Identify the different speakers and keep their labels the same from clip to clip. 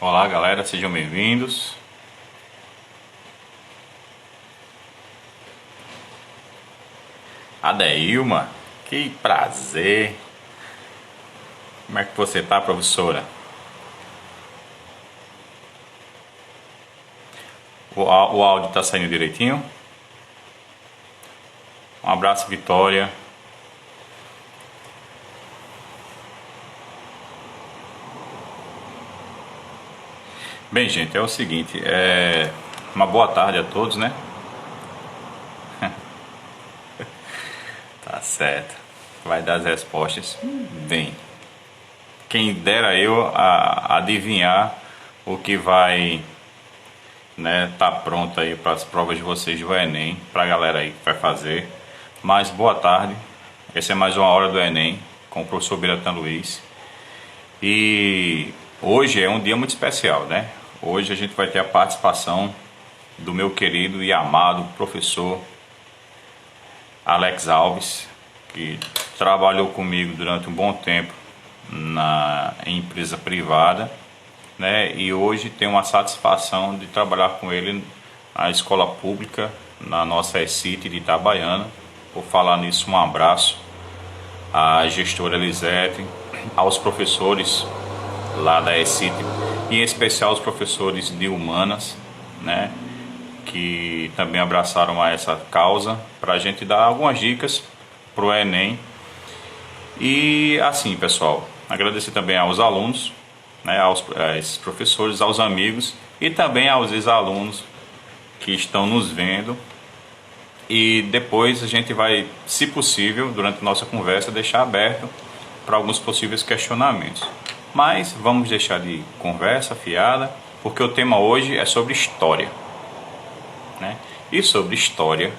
Speaker 1: Olá, galera, sejam bem-vindos. Adeilma, que prazer. Como é que você tá, professora? O áudio tá saindo direitinho? Um abraço, Vitória. Bem, gente, é o seguinte, uma boa tarde a todos, né? Tá certo. Vai dar as respostas. Bem, quem dera eu adivinhar o que vai, né, tá pronto aí para as provas de vocês do Enem, pra galera aí que vai fazer. Mas boa tarde. Essa é mais uma hora do Enem com o professor Biratan Luiz. E hoje é um dia muito especial, né? Hoje a gente vai ter a participação do meu querido e amado professor Alex Alves, que trabalhou comigo durante um bom tempo na empresa privada, né? E hoje tenho uma satisfação de trabalhar com ele na escola pública, na nossa E-City de Itabaiana. Por falar nisso, um abraço à gestora Elisete, aos professores lá da E-City, e em especial os professores de humanas, né, que também abraçaram a essa causa, para a gente dar algumas dicas para o Enem. E assim, pessoal, agradecer também aos alunos, né, a esses professores, aos amigos e também aos ex-alunos que estão nos vendo. E depois a gente vai, se possível, durante nossa conversa, deixar aberto para alguns possíveis questionamentos. Mas vamos deixar de conversa fiada, porque o tema hoje é sobre história, né? E sobre história,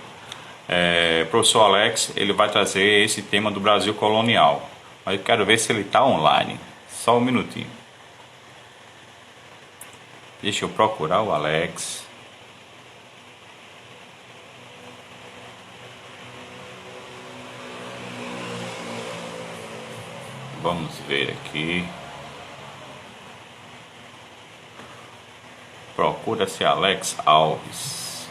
Speaker 1: o professor Alex ele vai trazer esse tema do Brasil colonial. Mas eu quero ver se ele está online. Só um minutinho. Deixa eu procurar o Alex. Vamos ver aqui. Procura-se Alex Alves.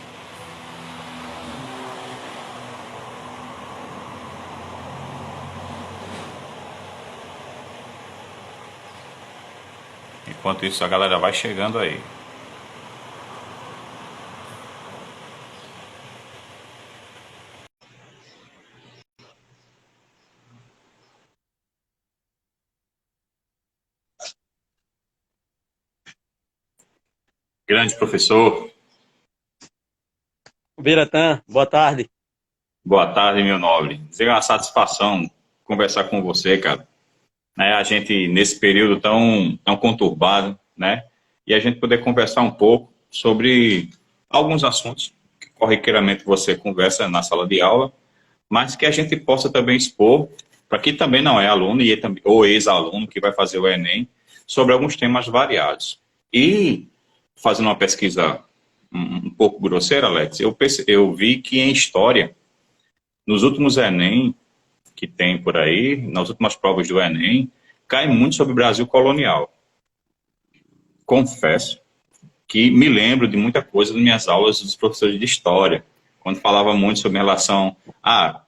Speaker 1: Enquanto isso, a galera vai chegando aí. Grande professor,
Speaker 2: Biratã, boa tarde.
Speaker 1: boa tarde, meu nobre. Dizer uma satisfação conversar com você, cara. Né, a gente, nesse período tão conturbado, né? E a gente poder conversar um pouco sobre alguns assuntos que corriqueiramente você conversa na sala de aula, mas que a gente possa também expor para quem também não é aluno ou ex-aluno que vai fazer o Enem, sobre alguns temas variados. E, fazendo uma pesquisa um pouco grosseira, Alex, eu vi que em História, nos últimos Enem que tem por aí, nas últimas provas do Enem, cai muito sobre o Brasil colonial. Confesso que me lembro de muita coisa das minhas aulas dos professores de História, quando falava muito sobre relação a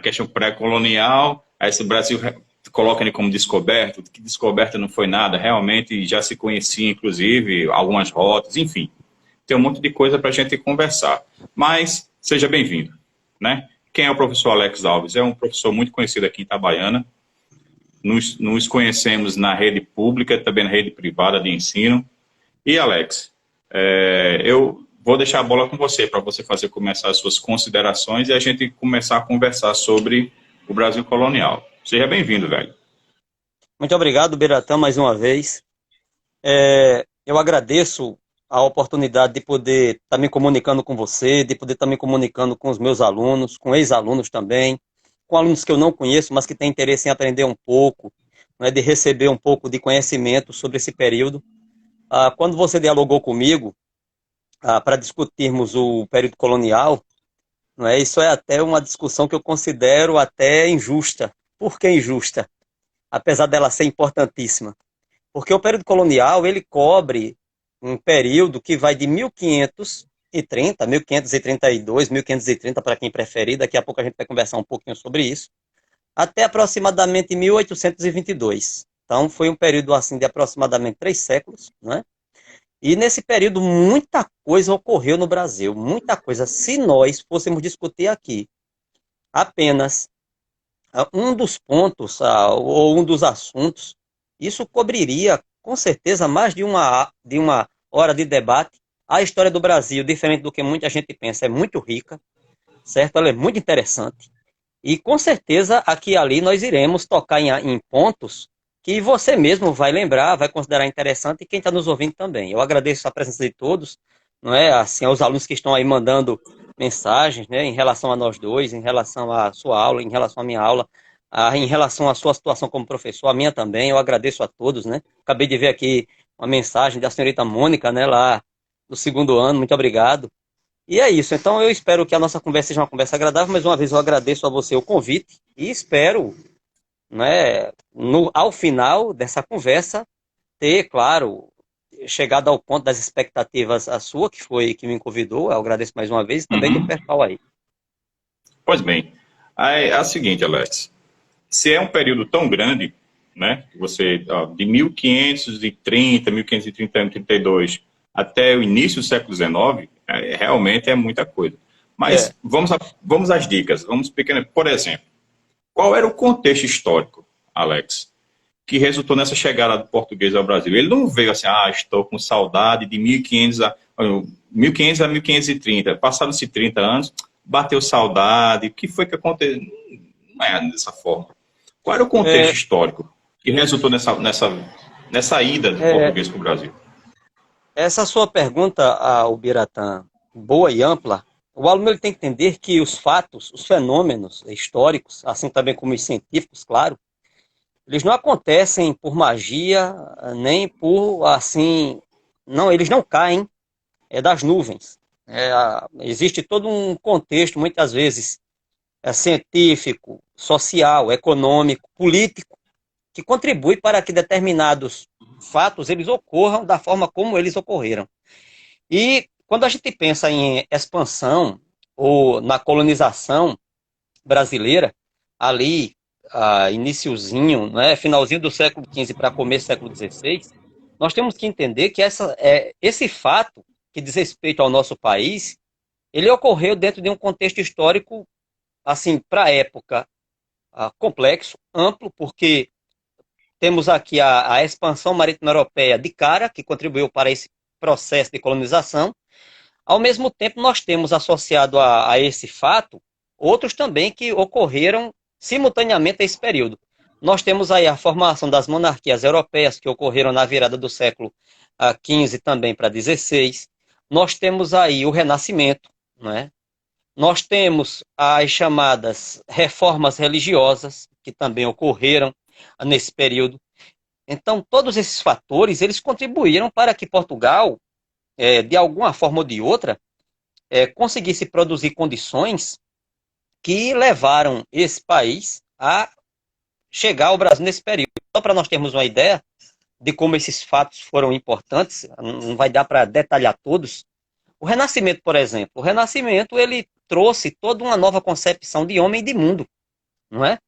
Speaker 1: questão pré-colonial, aí se o Brasil coloca ele como descoberto, que descoberta não foi nada, realmente já se conhecia, inclusive, algumas rotas, enfim. Tem um monte de coisa para a gente conversar. Mas seja bem-vindo, né? Quem é o professor Alex Alves? É um professor muito conhecido aqui em Itabaiana. Nos conhecemos na rede pública, também na rede privada de ensino. E, Alex, eu vou deixar a bola com você, para você começar as suas considerações e a gente começar a conversar sobre o Brasil colonial. Seja bem-vindo, velho.
Speaker 2: Muito obrigado, Biratã, mais uma vez. Eu agradeço a oportunidade de poder estar me comunicando com você, de poder estar me comunicando com os meus alunos, com ex-alunos também, com alunos que eu não conheço, mas que têm interesse em aprender um pouco, né, de receber um pouco de conhecimento sobre esse período. Quando você dialogou comigo, para discutirmos o período colonial, não é, isso é até uma discussão que eu considero até injusta. Por que injusta? Apesar dela ser importantíssima. Porque o período colonial, ele cobre um período que vai de 1530, 1532, 1530 para quem preferir, daqui a pouco a gente vai conversar um pouquinho sobre isso, até aproximadamente 1822. Então foi um período assim de aproximadamente 3 séculos, né? E nesse período muita coisa ocorreu no Brasil, muita coisa. Se nós fôssemos discutir aqui apenas um dos pontos ou um dos assuntos, isso cobriria com certeza mais de uma hora de debate. A história do Brasil, diferente do que muita gente pensa, é muito rica, certo? Ela é muito interessante. E com certeza aqui e ali nós iremos tocar em pontos que você mesmo vai lembrar, vai considerar interessante e quem está nos ouvindo também. Eu agradeço a presença de todos, não é? Assim, aos alunos que estão aí mandando mensagens, né, em relação a nós dois, em relação à sua aula, em relação à minha aula, em relação à sua situação como professor, a minha também. Eu agradeço a todos, né? Acabei de ver aqui uma mensagem da senhorita Mônica, né, lá do segundo ano. Muito obrigado. E é isso. Então eu espero que a nossa conversa seja uma conversa agradável. Mais uma vez eu agradeço a você o convite e espero, né, ao final dessa conversa, ter, claro, chegado ao ponto das expectativas a sua, que foi que me convidou. Eu agradeço mais uma vez e também do
Speaker 1: Uhum.
Speaker 2: pessoal aí.
Speaker 1: Pois bem, é a seguinte, Alex. Se é um período tão grande, né, que você, de 1530, 1531, 32, até o início do século XIX, realmente é muita coisa.
Speaker 2: É,
Speaker 1: Mas vamos às dicas. Vamos pequeno. Por exemplo, qual era o contexto histórico, Alex, que resultou nessa chegada do português ao Brasil? Ele não veio assim, estou com saudade de 1500 a 1530. Passaram-se 30 anos, bateu saudade. O que foi que aconteceu? Não é dessa forma. Qual era o contexto
Speaker 2: é,
Speaker 1: histórico que resultou nessa ida do
Speaker 2: é,
Speaker 1: português para o Brasil?
Speaker 2: essa sua pergunta ao Biratã, boa e ampla, o aluno ele tem que entender que os fatos, os fenômenos históricos, assim também como os científicos, claro, eles não acontecem por magia, nem por, assim, não, eles não caem das nuvens. Existe todo um contexto, muitas vezes, científico, social, econômico, político, que contribui para que determinados fatos eles ocorram da forma como eles ocorreram. E quando a gente pensa em expansão ou na colonização brasileira, ali, iniciozinho, né, finalzinho do século XV para começo do século XVI, nós temos que entender que esse fato que diz respeito ao nosso país, ele ocorreu dentro de um contexto histórico, assim, para a época, complexo, amplo, porque temos aqui a expansão marítima europeia de cara, que contribuiu para esse processo de colonização. Ao mesmo tempo, nós temos associado a esse fato outros também que ocorreram simultaneamente a esse período. Nós temos aí a formação das monarquias europeias, que ocorreram na virada do século XV também para XVI. Nós temos aí o Renascimento, né? Nós temos as chamadas reformas religiosas, que também ocorreram nesse período. Então, todos esses fatores, eles contribuíram para que Portugal, de alguma forma ou de outra, conseguisse produzir condições que levaram esse país a chegar ao Brasil nesse período. Só para nós termos uma ideia de como esses fatos foram importantes, não vai dar para detalhar todos. O Renascimento, por exemplo, o Renascimento ele trouxe toda uma nova concepção de homem e de mundo, não é?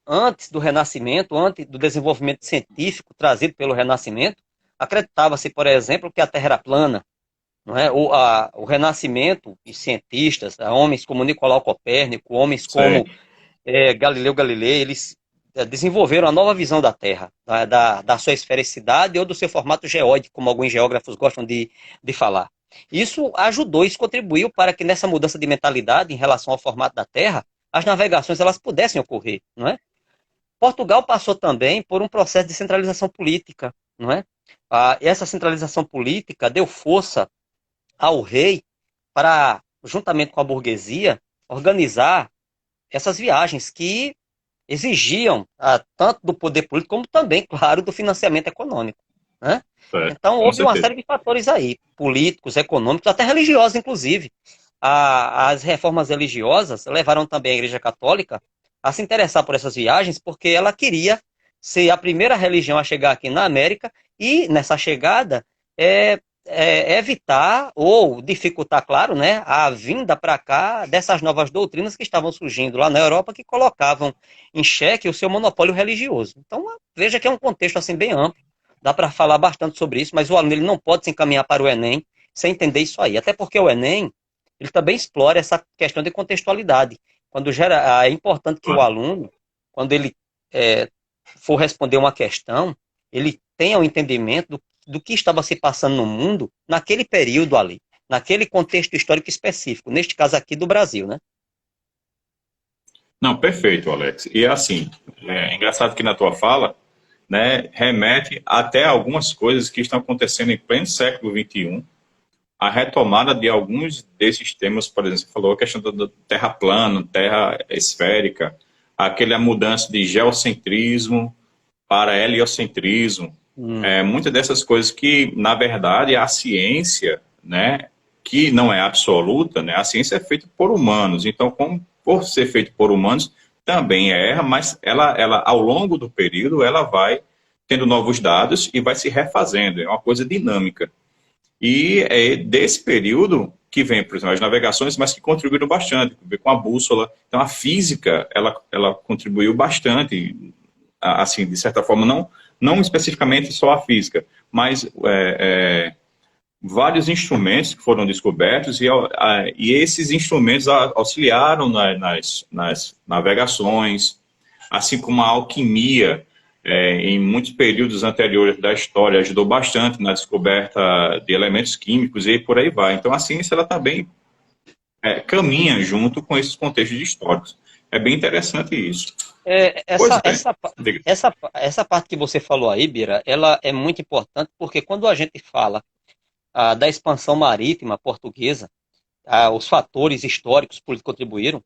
Speaker 2: Antes do Renascimento, antes do desenvolvimento científico trazido pelo Renascimento, acreditava-se, por exemplo, que a Terra era plana, não é? O Renascimento e cientistas, homens como Nicolau Copérnico, homens como
Speaker 1: Sei.
Speaker 2: Galileu Galilei, eles desenvolveram a nova visão da Terra, da sua esfericidade ou do seu formato geóide, como alguns geógrafos gostam de falar. Isso ajudou, isso contribuiu para que nessa mudança de mentalidade em relação ao formato da Terra, as navegações elas pudessem ocorrer, não é? Portugal passou também por um processo de centralização política, não é? Essa centralização política deu força ao rei para, juntamente com a burguesia, organizar essas viagens que exigiam tanto do poder político como também, claro, do financiamento econômico, né?
Speaker 1: Certo,
Speaker 2: Então
Speaker 1: com
Speaker 2: houve uma
Speaker 1: certeza.
Speaker 2: série de fatores aí, políticos, econômicos, até religiosos, inclusive. As reformas religiosas levaram também a Igreja Católica a se interessar por essas viagens, porque ela queria ser a primeira religião a chegar aqui na América e, nessa chegada, evitar ou dificultar, claro, né, a vinda para cá dessas novas doutrinas que estavam surgindo lá na Europa, que colocavam em xeque o seu monopólio religioso. Então, veja que é um contexto assim bem amplo, dá para falar bastante sobre isso, mas o aluno ele não pode se encaminhar para o Enem sem entender isso aí, até porque o Enem ele também explora essa questão de contextualidade. Quando gera, é importante que o aluno, quando ele for responder uma questão, ele tenha o um entendimento do que estava se passando no mundo naquele período ali, naquele contexto histórico específico, neste caso aqui do Brasil, né?
Speaker 1: Não, perfeito, Alex. E assim, é engraçado que na tua fala, né, remete até algumas coisas que estão acontecendo em pleno século XXI, a retomada de alguns desses temas, por exemplo, você falou a questão do terra plana, terra esférica, aquela mudança de geocentrismo para heliocentrismo, muitas dessas coisas que, na verdade, a ciência, né, que não é absoluta, né, a ciência é feita por humanos, então, como por ser feita por humanos, também erra, mas ela, ao longo do período, ela vai tendo novos dados e vai se refazendo, é uma coisa dinâmica. E é desse período que vem, por exemplo, as navegações, mas que contribuíram bastante, com a bússola. Então, a física, ela contribuiu bastante, assim, de certa forma, não especificamente só a física, mas vários instrumentos que foram descobertos e esses instrumentos auxiliaram nas navegações, assim como a alquimia, em muitos períodos anteriores da história, ajudou bastante na descoberta de elementos químicos e por aí vai. Então, a ciência ela também caminha junto com esses contextos históricos. É bem interessante isso.
Speaker 2: Essa parte que você falou aí, Bira, ela é muito importante porque quando a gente fala da expansão marítima portuguesa, os fatores históricos que contribuíram,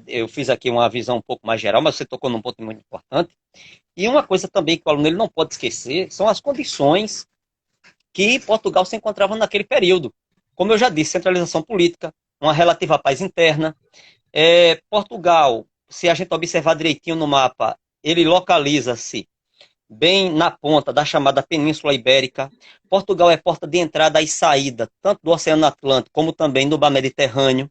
Speaker 2: eu fiz aqui uma visão um pouco mais geral, mas você tocou num ponto muito importante. E uma coisa também que o aluno ele não pode esquecer são as condições que Portugal se encontrava naquele período. Como eu já disse, centralização política, uma relativa paz interna. Portugal, se a gente observar direitinho no mapa, ele localiza-se bem na ponta da chamada Península Ibérica. Portugal é porta de entrada e saída, tanto do Oceano Atlântico como também do Mar Mediterrâneo.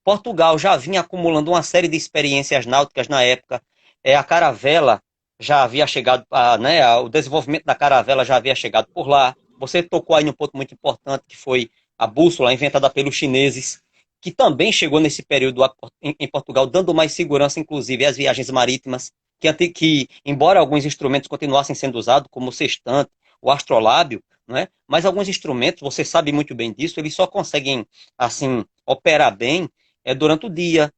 Speaker 2: Portugal já vinha acumulando uma série de experiências náuticas na época. A caravela já havia chegado, o desenvolvimento da caravela já havia chegado por lá. Você tocou aí num ponto muito importante, que foi a bússola inventada pelos chineses, que também chegou nesse período em Portugal, dando mais segurança, inclusive, às viagens marítimas, que embora alguns instrumentos continuassem sendo usados, como o sextante, o astrolábio, né, mas alguns instrumentos, você sabe muito bem disso, eles só conseguem, assim, operar bem durante o dia.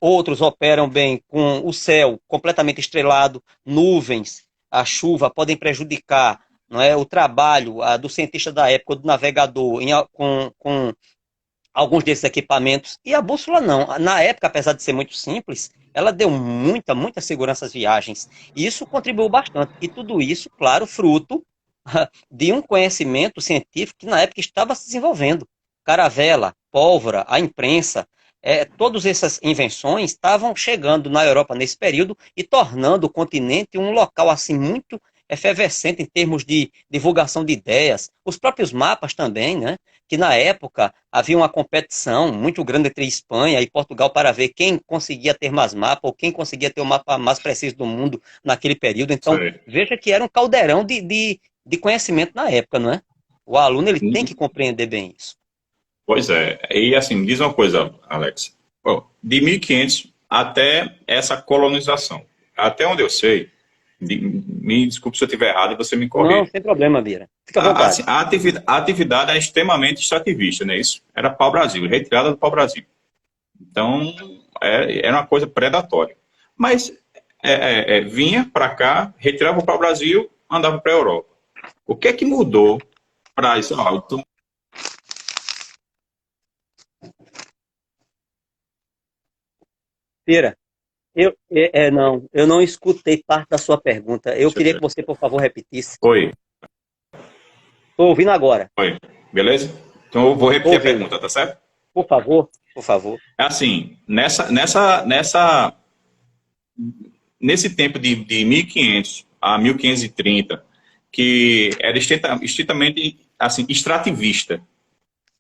Speaker 2: Outros operam bem com o céu completamente estrelado, nuvens, a chuva podem prejudicar, não é, o trabalho do cientista da época, do navegador, com alguns desses equipamentos. E a bússola não. Na época, apesar de ser muito simples, ela deu muita segurança às viagens. E isso contribuiu bastante. E tudo isso, claro, fruto de um conhecimento científico que na época estava se desenvolvendo. Caravela, pólvora, a imprensa, todas essas invenções estavam chegando na Europa nesse período e tornando o continente um local assim muito efervescente em termos de divulgação de ideias. Os próprios mapas também, né? Que na época havia uma competição muito grande entre Espanha e Portugal para ver quem conseguia ter mais mapa ou quem conseguia ter o mapa mais preciso do mundo naquele período. Então, veja que era um caldeirão de conhecimento na época, não é? O aluno ele tem que compreender bem isso.
Speaker 1: Pois é. E assim, me diz uma coisa, Alex. De 1500 até essa colonização, até onde eu sei, me desculpe se eu estiver errado e você me corrija.
Speaker 2: Não, sem problema, Bira. Fica à vontade.
Speaker 1: A atividade é extremamente extrativista, não é isso? Era pau-brasil, retirada do pau-brasil. Então, era uma coisa predatória. Mas vinha para cá, retirava o pau-brasil, andava para a Europa. O que é que mudou para isso?
Speaker 2: Bira, eu não escutei parte da sua pergunta. Eu queria que você, por favor, repetisse.
Speaker 1: Oi.
Speaker 2: Estou ouvindo agora.
Speaker 1: Oi. Beleza? Então eu vou repetir a pergunta, tá certo?
Speaker 2: Por favor, por favor.
Speaker 1: Assim, nesse tempo de 1500 a 1530, que era estritamente assim, extrativista,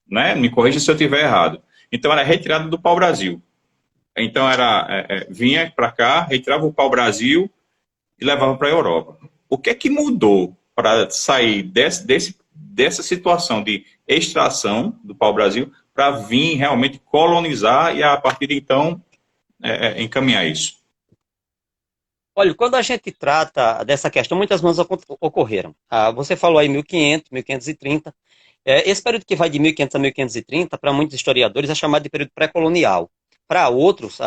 Speaker 1: né? Me corrija se eu estiver errado. Então, era retirada do pau-brasil. Então, vinha para cá, retirava o pau-brasil e levava para a Europa. O que é que mudou para sair dessa situação de extração do pau-brasil para vir realmente colonizar e, a partir de então, encaminhar isso?
Speaker 2: Olha, quando a gente trata dessa questão, muitas mudanças ocorreram. Você falou aí 1500, 1530. Esse período que vai de 1500 a 1530, para muitos historiadores, é chamado de período pré-colonial. Para outros,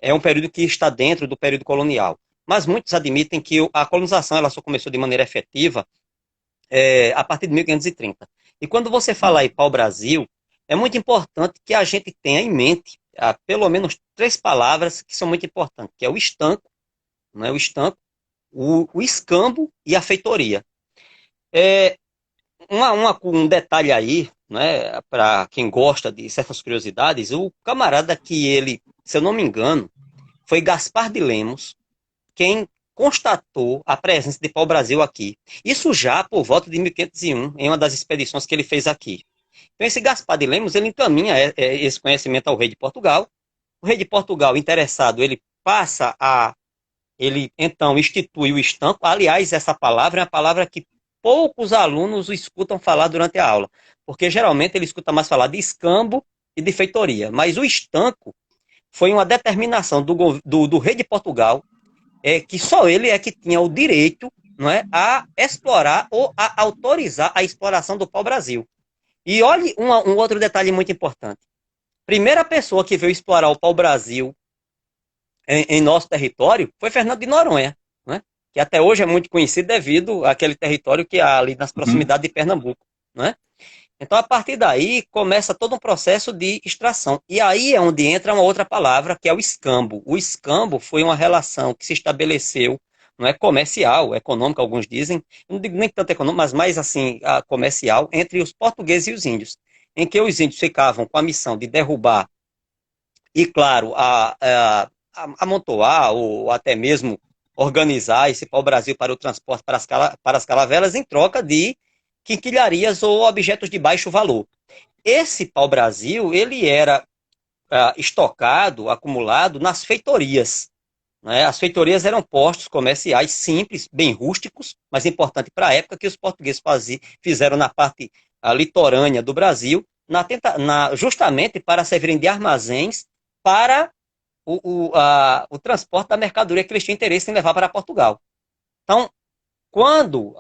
Speaker 2: é um período que está dentro do período colonial. Mas muitos admitem que a colonização ela só começou de maneira efetiva a partir de 1530. E quando você fala aí pau-brasil, é muito importante que a gente tenha em mente pelo menos três palavras que são muito importantes, que é o estanco, né, o escambo e a feitoria. Um detalhe aí, né, para quem gosta de certas curiosidades, o camarada que ele, se eu não me engano, foi Gaspar de Lemos, quem constatou a presença de pau-brasil aqui. Isso já por volta de 1501, em uma das expedições que ele fez aqui. Então esse Gaspar de Lemos, ele encaminha esse conhecimento ao rei de Portugal. O rei de Portugal, interessado, ele então institui o estanco. Aliás, essa palavra é uma palavra que poucos alunos o escutam falar durante a aula, porque geralmente ele escuta mais falar de escambo e de feitoria. Mas o estanco foi uma determinação do rei de Portugal, que só ele é que tinha o direito, não é, a explorar ou a autorizar a exploração do pau-brasil. E olhe um outro detalhe muito importante. Primeira pessoa que veio explorar o pau-brasil em nosso território foi Fernando de Noronha, né? Que até hoje é muito conhecido devido àquele território que há ali nas proximidades de Pernambuco. Né? Então, a partir daí, começa todo um processo de extração. E aí é onde entra uma outra palavra, que é o escambo. O escambo foi uma relação que se estabeleceu, não é comercial, econômica, alguns dizem, não digo nem tanto econômico, mas mais assim, comercial, entre os portugueses e os índios, em que os índios ficavam com a missão de derrubar e, claro, amontoar ou até mesmo organizar esse pau-brasil para o transporte para as caravelas em troca de quinquilharias ou objetos de baixo valor. Esse pau-brasil, ele era estocado, acumulado nas feitorias. Né? As feitorias eram postos comerciais simples, bem rústicos, mas importante para a época, que os portugueses fizeram na parte litorânea do Brasil, justamente para servirem de armazéns para o transporte da mercadoria que eles tinham interesse em levar para Portugal. Então, quando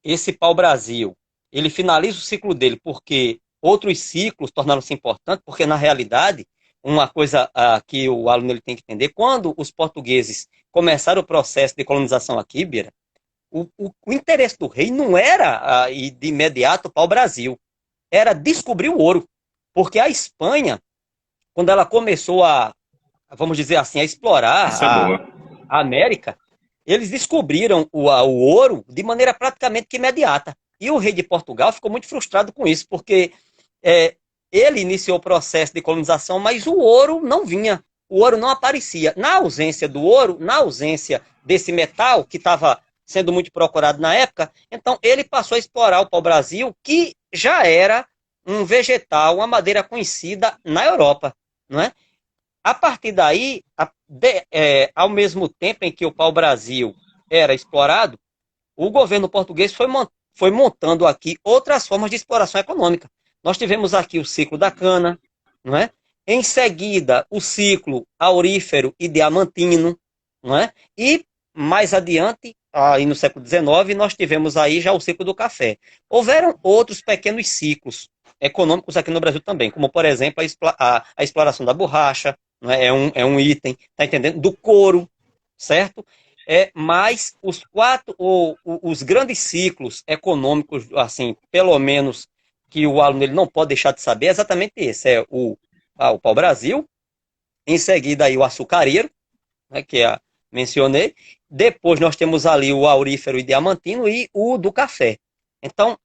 Speaker 2: esse pau-brasil ele finaliza o ciclo dele, porque outros ciclos tornaram-se importantes, porque na realidade, uma coisa que o aluno ele tem que entender, quando os portugueses começaram o processo de colonização aqui, Bira, o interesse do rei não era ir de imediato para o Brasil, era descobrir o ouro, porque a Espanha, quando ela começou vamos dizer assim, a explorar a América, eles descobriram o ouro de maneira praticamente que imediata. E o rei de Portugal ficou muito frustrado com isso, porque ele iniciou o processo de colonização, mas o ouro não vinha, o ouro não aparecia. Na ausência do ouro, na ausência desse metal, que estava sendo muito procurado na época, então ele passou a explorar o pau-brasil, que já era um vegetal, uma madeira conhecida na Europa, não é? A partir daí, ao mesmo tempo em que o pau-brasil era explorado, o governo português foi montando aqui outras formas de exploração econômica. Nós tivemos aqui o ciclo da cana, não é? Em seguida, o ciclo aurífero e diamantino, não é? E mais adiante, aí no século XIX, nós tivemos aí já o ciclo do café. Houveram outros pequenos ciclos econômicos aqui no Brasil também, como, por exemplo, a exploração da borracha, né? É um item, tá entendendo? Do couro, certo? Mas os grandes ciclos econômicos, assim, pelo menos que o aluno ele não pode deixar de saber, é exatamente esse. O pau-brasil, em seguida aí o açucareiro, né, que mencionei. Depois nós temos ali o aurífero e diamantino e o do café. Então,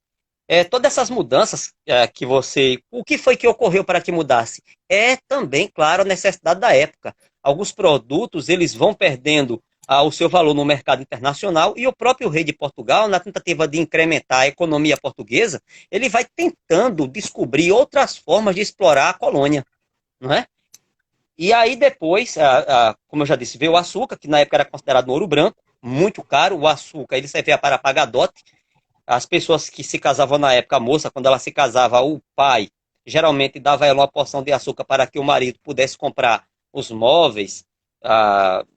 Speaker 2: todas essas mudanças o que foi que ocorreu para que mudasse? É também, claro, a necessidade da época. Alguns produtos, eles vão perdendo o seu valor no mercado internacional, e o próprio rei de Portugal, na tentativa de incrementar a economia portuguesa, ele vai tentando descobrir outras formas de explorar a colônia, não é? E aí depois, como eu já disse, veio o açúcar, que na época era considerado um ouro branco, muito caro. O açúcar ele servia para pagar dote. As pessoas que se casavam na época, a moça, quando ela se casava, o pai geralmente dava a ela uma porção de açúcar para que o marido pudesse comprar os móveis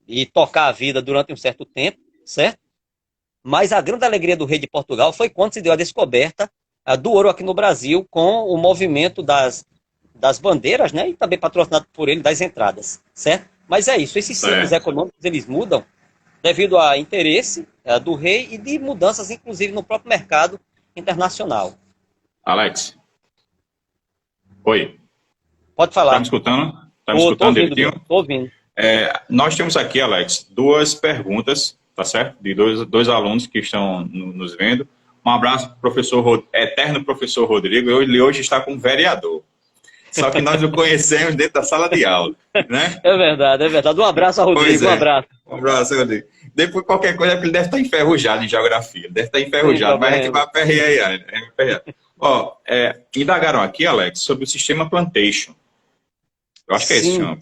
Speaker 2: e tocar a vida durante um certo tempo, certo? Mas a grande alegria do rei de Portugal foi quando se deu a descoberta do ouro aqui no Brasil, com o movimento das bandeiras, né? E também patrocinado por ele, das entradas, certo? Mas é isso, esses ciclos
Speaker 1: Certo.
Speaker 2: econômicos, eles mudam devido a interesse do rei e de mudanças, inclusive, no próprio mercado internacional.
Speaker 1: Alex, oi,
Speaker 2: Pode
Speaker 1: tá me
Speaker 2: falar.
Speaker 1: escutando? Tá me
Speaker 2: Tô
Speaker 1: escutando
Speaker 2: ouvindo,
Speaker 1: direitinho?
Speaker 2: Bira. Tô ouvindo.
Speaker 1: Nós temos aqui, Alex, duas perguntas, tá certo? De dois alunos que estão nos vendo. Um abraço para o eterno professor Rodrigo. Ele hoje está como vereador. Só que nós o conhecemos dentro da sala de aula, né?
Speaker 2: É verdade, é verdade. Um abraço a
Speaker 1: Pois
Speaker 2: Rodrigo, um
Speaker 1: é.
Speaker 2: abraço.
Speaker 1: Um abraço, Rodrigo. Depois, qualquer coisa, porque ele deve estar enferrujado em geografia. Ele deve estar
Speaker 2: Sem
Speaker 1: enferrujado, mas a gente
Speaker 2: problema.
Speaker 1: vai aperrear aí. Ó, indagaram aqui, Alex, sobre o sistema Plantation. Eu acho que é esse que
Speaker 2: Sim,
Speaker 1: chama.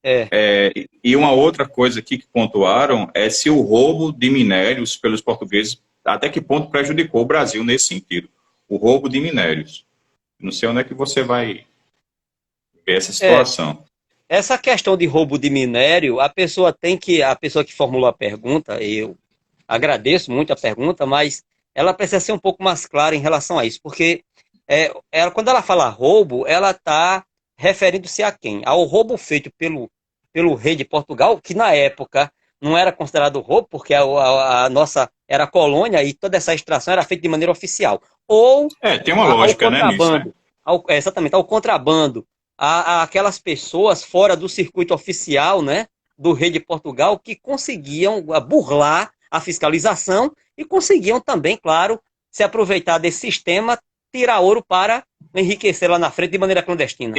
Speaker 2: é.
Speaker 1: E uma outra coisa aqui que pontuaram é se o roubo de minérios pelos portugueses, até que ponto prejudicou o Brasil nesse sentido. O roubo de minérios. Não sei onde é que você vai ver essa
Speaker 2: É,
Speaker 1: situação.
Speaker 2: essa questão de roubo de minério, a pessoa que formulou a pergunta, eu agradeço muito a pergunta, mas ela precisa ser um pouco mais clara em relação a isso, porque quando ela fala roubo, ela está referindo-se a quem? Ao roubo feito pelo rei de Portugal, que na época não era considerado roubo, porque a nossa era colônia e toda essa extração era feita de maneira oficial. Ou
Speaker 1: Tem uma
Speaker 2: ao
Speaker 1: lógica, né, nisso, né?
Speaker 2: contrabando, exatamente, ao contrabando, a aquelas pessoas fora do circuito oficial, né, do rei de Portugal, que conseguiam burlar a fiscalização e conseguiam também, claro, se aproveitar desse sistema, tirar ouro para enriquecer lá na frente de maneira clandestina.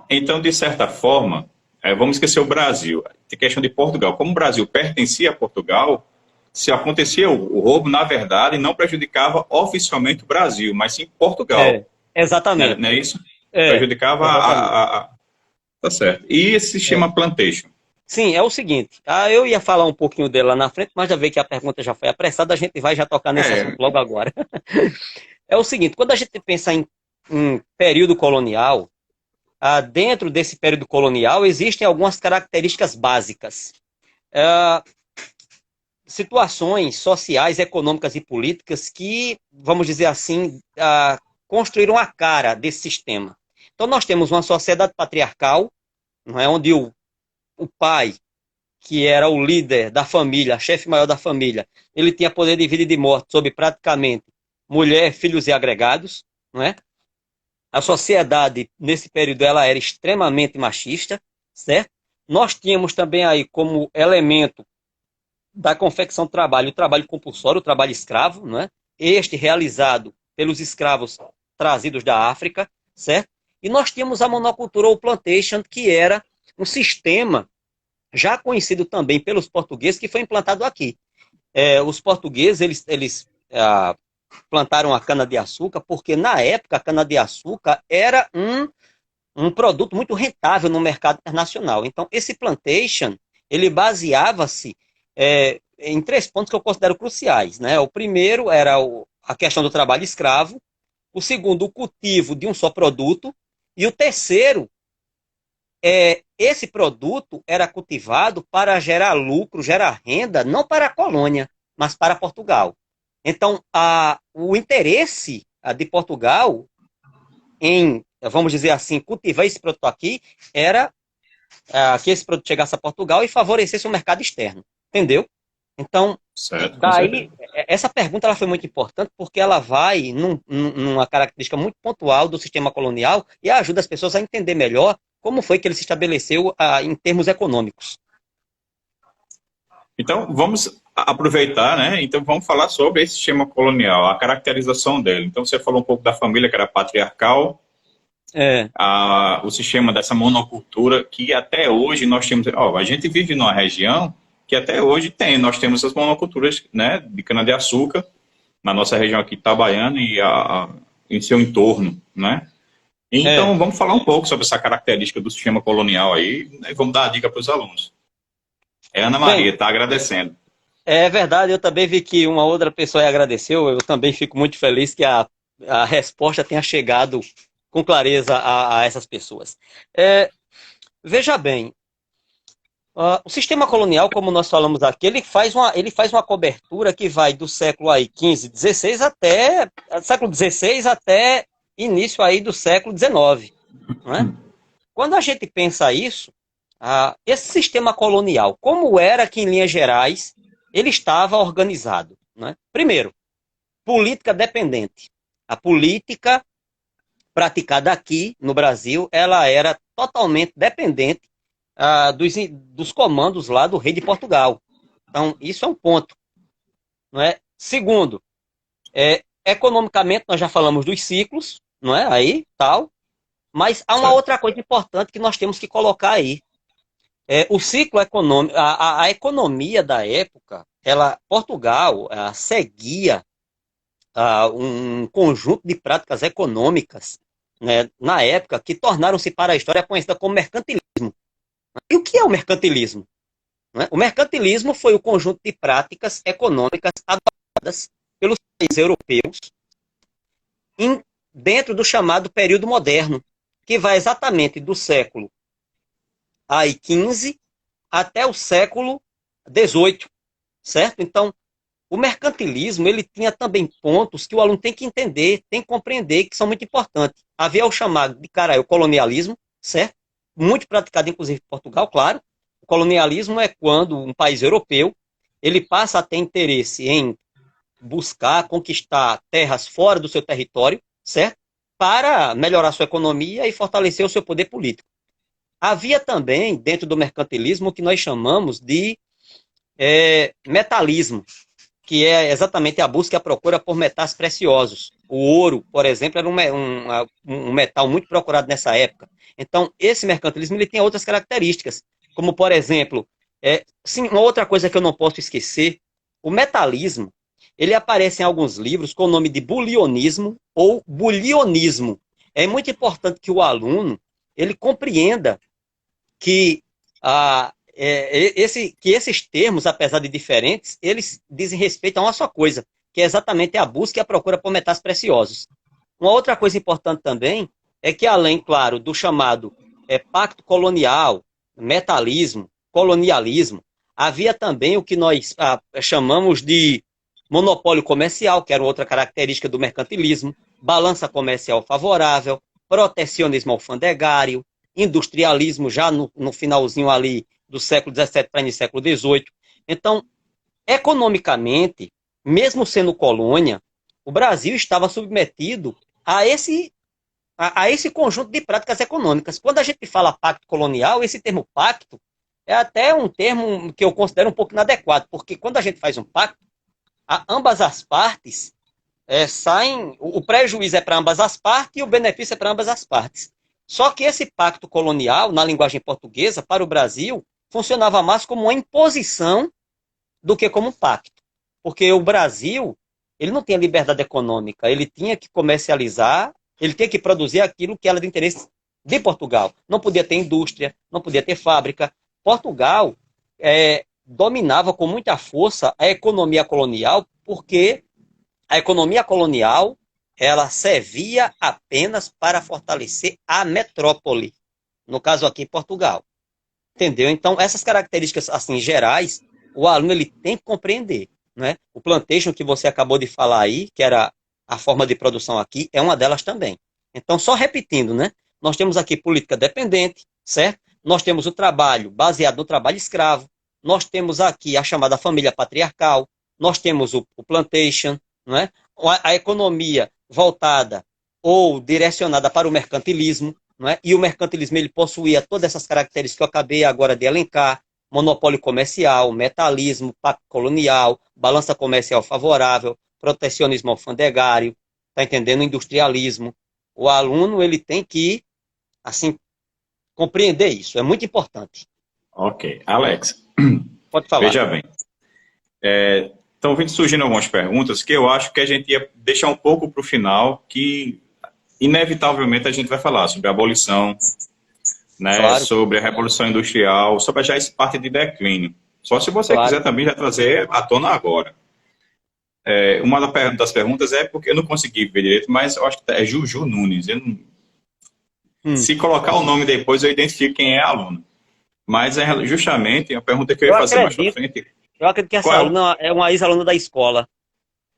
Speaker 1: Então, de certa forma, vamos esquecer o Brasil. Tem questão de Portugal. Como o Brasil pertencia a Portugal, se acontecia o roubo, na verdade, não prejudicava oficialmente o Brasil, mas sim Portugal.
Speaker 2: Exatamente.
Speaker 1: Não é isso?
Speaker 2: É,
Speaker 1: Prejudicava
Speaker 2: exatamente.
Speaker 1: Tá certo. E esse
Speaker 2: É.
Speaker 1: sistema Plantation?
Speaker 2: Sim, é o seguinte, eu ia falar um pouquinho dele lá na frente, mas já veio que a pergunta já foi apressada, a gente vai já tocar nesse assunto
Speaker 1: É,
Speaker 2: logo agora. É o seguinte, quando a gente pensa em período colonial, dentro desse período colonial existem algumas características básicas. Ah, Situações sociais, econômicas e políticas que, vamos dizer assim, construíram a cara desse sistema. Então nós temos uma sociedade patriarcal, não é, onde o pai, que era o líder da família, chefe maior da família, ele tinha poder de vida e de morte sobre praticamente mulher, filhos e agregados, não é? A sociedade, nesse período, ela era extremamente machista, certo? Nós tínhamos também aí como elemento da confecção do trabalho, o trabalho compulsório, o trabalho escravo, não é? Este realizado pelos escravos trazidos da África, certo? E nós tínhamos a monocultura ou plantation, que era um sistema já conhecido também pelos portugueses, que foi implantado aqui. Os portugueses, eles plantaram a cana-de-açúcar, porque na época a cana-de-açúcar era um produto muito rentável no mercado internacional. Então, esse plantation, ele baseava-se em três pontos que eu considero cruciais, né? O primeiro era a questão do trabalho escravo, o segundo, o cultivo de um só produto, e o terceiro, esse produto era cultivado para gerar lucro, gerar renda, não para a colônia, mas para Portugal. Então, o interesse de Portugal em, vamos dizer assim, cultivar esse produto aqui era que esse produto chegasse a Portugal e favorecesse o mercado externo. Entendeu? Então,
Speaker 1: certo, com certeza.
Speaker 2: daí, essa pergunta ela foi muito importante porque ela vai numa característica muito pontual do sistema colonial e ajuda as pessoas a entender melhor como foi que ele se estabeleceu em termos econômicos.
Speaker 1: Então, vamos aproveitar, né? Então, vamos falar sobre esse sistema colonial, a caracterização dele. Então, você falou um pouco da família, que era patriarcal,
Speaker 2: É,
Speaker 1: o sistema dessa monocultura, que até hoje nós temos... a gente vive numa região que até hoje tem. Nós temos essas monoculturas, né, de cana-de-açúcar na nossa região aqui, Itabaiana, e em seu entorno, né?
Speaker 2: É,
Speaker 1: Então, vamos falar um pouco sobre essa característica do sistema colonial aí, né, e vamos dar a dica para os alunos. É Ana
Speaker 2: bem,
Speaker 1: Maria, está agradecendo.
Speaker 2: é verdade, eu também vi que uma outra pessoa agradeceu, eu também fico muito feliz que a resposta tenha chegado com clareza a essas pessoas. É, veja bem, o sistema colonial, como nós falamos aqui, ele faz uma cobertura que vai do século aí 15, 16 até século 16 até início aí do século 19, não é? Quando a gente pensa isso, esse sistema colonial, como era que em linhas gerais ele estava organizado, né? Primeiro, política dependente. A política praticada aqui no Brasil, ela era totalmente dependente dos comandos lá do rei de Portugal. Então, isso é um ponto, não é? Segundo, economicamente, nós já falamos dos ciclos, não é? Aí, tal. Mas há uma
Speaker 1: Certo.
Speaker 2: outra coisa importante que nós temos que colocar aí. O ciclo econômico, a economia da época, Portugal seguia um conjunto de práticas econômicas, né, na época, que tornaram-se para a história conhecida como mercantilismo. E o que é o mercantilismo? Né? O mercantilismo foi o conjunto de práticas econômicas adotadas pelos países europeus em, dentro do chamado período moderno, que vai exatamente do século aí 15 até o século 18, certo? Então, o mercantilismo, ele tinha também pontos que o aluno tem que entender, tem que compreender, que são muito importantes. Havia o chamado de, o colonialismo, certo? Muito praticado, inclusive, em Portugal, claro. O colonialismo é quando um país europeu, ele passa a ter interesse em buscar, conquistar terras fora do seu território, certo? Para melhorar sua economia e fortalecer o seu poder político. Havia também, dentro do mercantilismo, o que nós chamamos de metalismo, que é exatamente a busca e a procura por metais preciosos. O ouro, por exemplo, era um metal muito procurado nessa época. Então, esse mercantilismo ele tem outras características, como, por exemplo, sim, uma outra coisa que eu não posso esquecer, o metalismo, ele aparece em alguns livros com o nome de bulionismo ou bulionismo. É muito importante que o aluno ele compreenda que que esses termos, apesar de diferentes, eles dizem respeito a uma só coisa, que é exatamente a busca e a procura por metais preciosos. Uma outra coisa importante também é que, além, claro, do chamado pacto colonial, metalismo, colonialismo, havia também o que nós chamamos de monopólio comercial, que era outra característica do mercantilismo, balança comercial favorável, protecionismo alfandegário, industrialismo já no finalzinho ali do século XVII para início do século XVIII. Então, economicamente, mesmo sendo colônia, o Brasil estava submetido a esse conjunto de práticas econômicas. Quando a gente fala pacto colonial, esse termo pacto é até um termo que eu considero um pouco inadequado, porque quando a gente faz um pacto, ambas as partes saem, o prejuízo é para ambas as partes e o benefício é para ambas as partes. Só que esse pacto colonial, na linguagem portuguesa, para o Brasil, funcionava mais como uma imposição do que como um pacto. Porque o Brasil, ele não tinha liberdade econômica, ele tinha que comercializar, ele tinha que produzir aquilo que era de interesse de Portugal. Não podia ter indústria, não podia ter fábrica. Portugal dominava com muita força a economia colonial, porque a economia colonial ela servia apenas para fortalecer a metrópole, no caso aqui Portugal. Entendeu? Então, essas características assim gerais, o aluno ele tem que compreender, né? O plantation que você acabou de falar aí, que era a forma de produção aqui, é uma delas também. Então, só repetindo, né? Nós temos aqui política dependente, certo? Nós temos o trabalho baseado no trabalho escravo, nós temos aqui a chamada família patriarcal, nós temos o plantation, não é? A economia voltada ou direcionada para o mercantilismo, não é? E o mercantilismo ele possuía todas essas características que eu acabei agora de elencar: monopólio comercial, metalismo, pacto colonial, balança comercial favorável, protecionismo alfandegário, tá entendendo? Industrialismo. O aluno ele tem que assim compreender isso, é muito importante.
Speaker 1: Ok. Alex,
Speaker 2: Pode falar.
Speaker 1: Veja bem, estão vindo surgindo algumas perguntas que eu acho que a gente ia deixar um pouco para o final, que inevitavelmente a gente vai falar sobre a abolição, né,
Speaker 2: Claro,
Speaker 1: sobre a Revolução Industrial, sobre já esse parte de declínio. Só se você
Speaker 2: claro.
Speaker 1: quiser também já trazer à tona agora. Uma das perguntas é porque eu não consegui ver direito, mas eu acho que é Juju Nunes.
Speaker 2: Hum.
Speaker 1: Se colocar o nome depois, eu identifico quem é a aluna. Mas é justamente a pergunta que eu
Speaker 2: Eu
Speaker 1: ia fazer mais para
Speaker 2: acredito,
Speaker 1: frente.
Speaker 2: eu acredito que essa
Speaker 1: Qual é?
Speaker 2: aluna é uma ex-aluna da escola.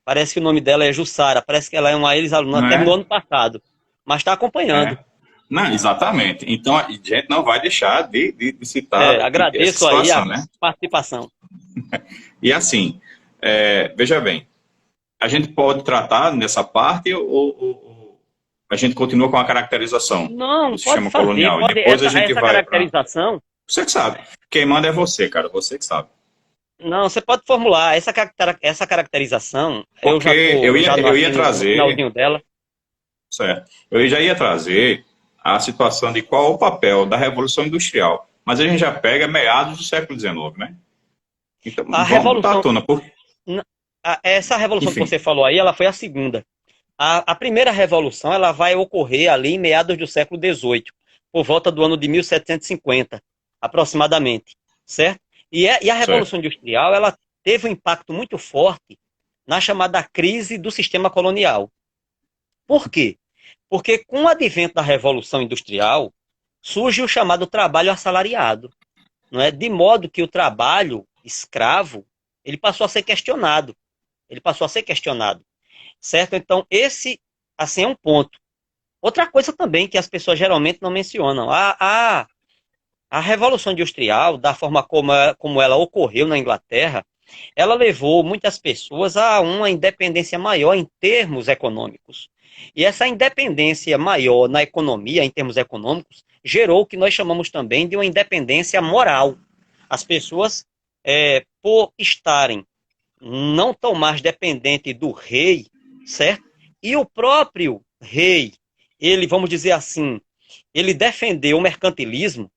Speaker 2: Parece que o nome dela é Jussara. Parece que ela é uma ex-aluna.
Speaker 1: Não
Speaker 2: Terminou
Speaker 1: é?
Speaker 2: ano passado. Mas está acompanhando.
Speaker 1: É. Não, exatamente. Então, a gente não vai deixar de citar essa
Speaker 2: Agradeço aí a
Speaker 1: situação, né?
Speaker 2: participação.
Speaker 1: E assim, veja bem, a gente pode tratar nessa parte ou a gente continua com a caracterização
Speaker 2: Não,
Speaker 1: do
Speaker 2: pode
Speaker 1: sistema
Speaker 2: fazer.
Speaker 1: colonial e
Speaker 2: Pode
Speaker 1: depois a gente
Speaker 2: essa
Speaker 1: vai para...
Speaker 2: caracterização.
Speaker 1: Você que sabe. Quem manda é você, cara. Você que sabe.
Speaker 2: Não, você pode formular essa caracterização. Eu já
Speaker 1: Porque
Speaker 2: estou já
Speaker 1: eu ia
Speaker 2: aqui no
Speaker 1: trazer,
Speaker 2: finalzinho dela.
Speaker 1: certo? Eu já ia trazer a situação de qual é o papel da Revolução Industrial. Mas a gente já pega meados do século XIX, né? Então,
Speaker 2: A
Speaker 1: vamos botar à
Speaker 2: revolução,
Speaker 1: tona.
Speaker 2: essa revolução que
Speaker 1: Enfim,
Speaker 2: você falou aí, ela foi a segunda. A primeira revolução, ela vai ocorrer ali em meados do século XVIII, por volta do ano de 1750, aproximadamente, certo? E a
Speaker 1: certo.
Speaker 2: revolução industrial, ela teve um impacto muito forte na chamada crise do sistema colonial. Por quê? Porque com o advento da revolução industrial, surge o chamado trabalho assalariado, não é? De modo que o trabalho escravo, ele passou a ser questionado. Ele passou a ser questionado, certo? Então, esse, assim, é um ponto. Outra coisa também que as pessoas geralmente não mencionam, a Revolução Industrial, da forma como ela ocorreu na Inglaterra, ela levou muitas pessoas a uma independência maior em termos econômicos. E essa independência maior na economia, em termos econômicos, gerou o que nós chamamos também de uma independência moral. As pessoas, por estarem não tão mais dependentes do rei, certo? E o próprio rei, ele, vamos dizer assim, ele defendeu o mercantilismo,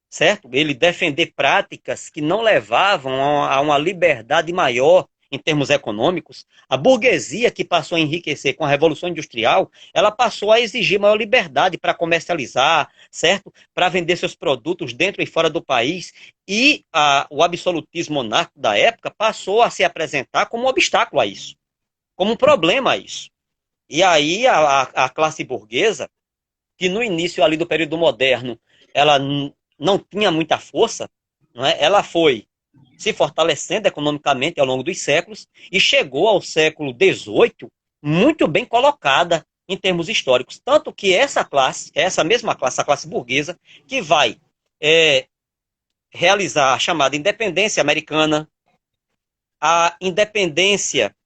Speaker 2: certo? Ele defender práticas que não levavam a uma liberdade maior em termos econômicos. A burguesia que passou a enriquecer com a Revolução Industrial, ela passou a exigir maior liberdade para comercializar, certo? Para vender seus produtos dentro e fora do país. E o absolutismo monárquico da época passou a se apresentar como um obstáculo a isso, como um problema a isso. E aí a classe burguesa, que no início ali do período moderno, ela não tinha muita força, não é? Ela foi se fortalecendo economicamente ao longo dos séculos e chegou ao século XVIII muito bem colocada em termos históricos. Tanto que essa mesma classe, a classe burguesa, que vai realizar a chamada independência americana, a independência,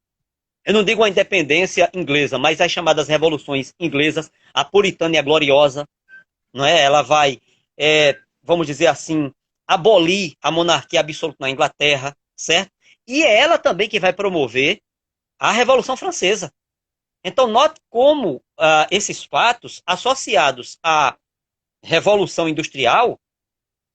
Speaker 2: eu não digo a independência inglesa, mas as chamadas revoluções inglesas, a puritana e a gloriosa, não é? Ela vai, vamos dizer assim, abolir a monarquia absoluta na Inglaterra, certo? E é ela também que vai promover a Revolução Francesa. Então, note como esses fatos, associados à Revolução Industrial,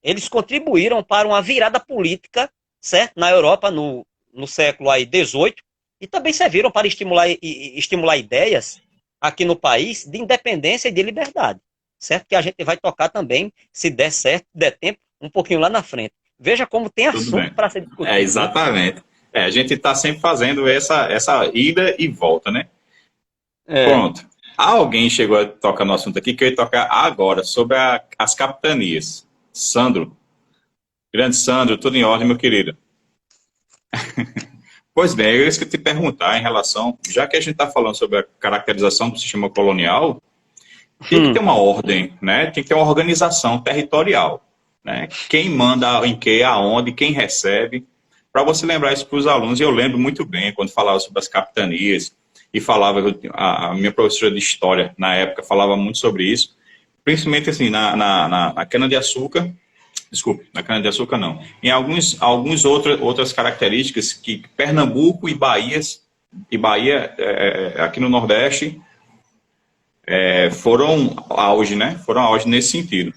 Speaker 2: eles contribuíram para uma virada política, certo? Na Europa, no século aí, XVIII, e também serviram para estimular ideias aqui no país de independência e de liberdade, certo? Que a gente vai tocar também, se der certo, der tempo, um pouquinho lá na frente. Veja como tem
Speaker 1: Tudo
Speaker 2: assunto
Speaker 1: bem.
Speaker 2: para ser discutido, né?
Speaker 1: Exatamente. A gente está sempre fazendo essa ida e volta, né?
Speaker 2: É.
Speaker 1: Pronto. Alguém chegou a tocar no assunto aqui que eu ia tocar agora, sobre as capitanias. Sandro, grande Sandro, tudo em ordem, meu querido. Pois bem, eu ia te perguntar em relação, já que a gente está falando sobre a caracterização do sistema colonial, tem que ter uma ordem, né? Tem que ter uma organização territorial, né? Quem manda em que, aonde, quem recebe. Para você lembrar isso para os alunos, eu lembro muito bem quando falava sobre as capitanias e falava, a minha professora de história na época falava muito sobre isso, principalmente assim, na cana-de-açúcar. Desculpe, na cana-de-açúcar não. Em outras características que Pernambuco e Bahia aqui no Nordeste, foram auge, né? Foram auge nesse sentido.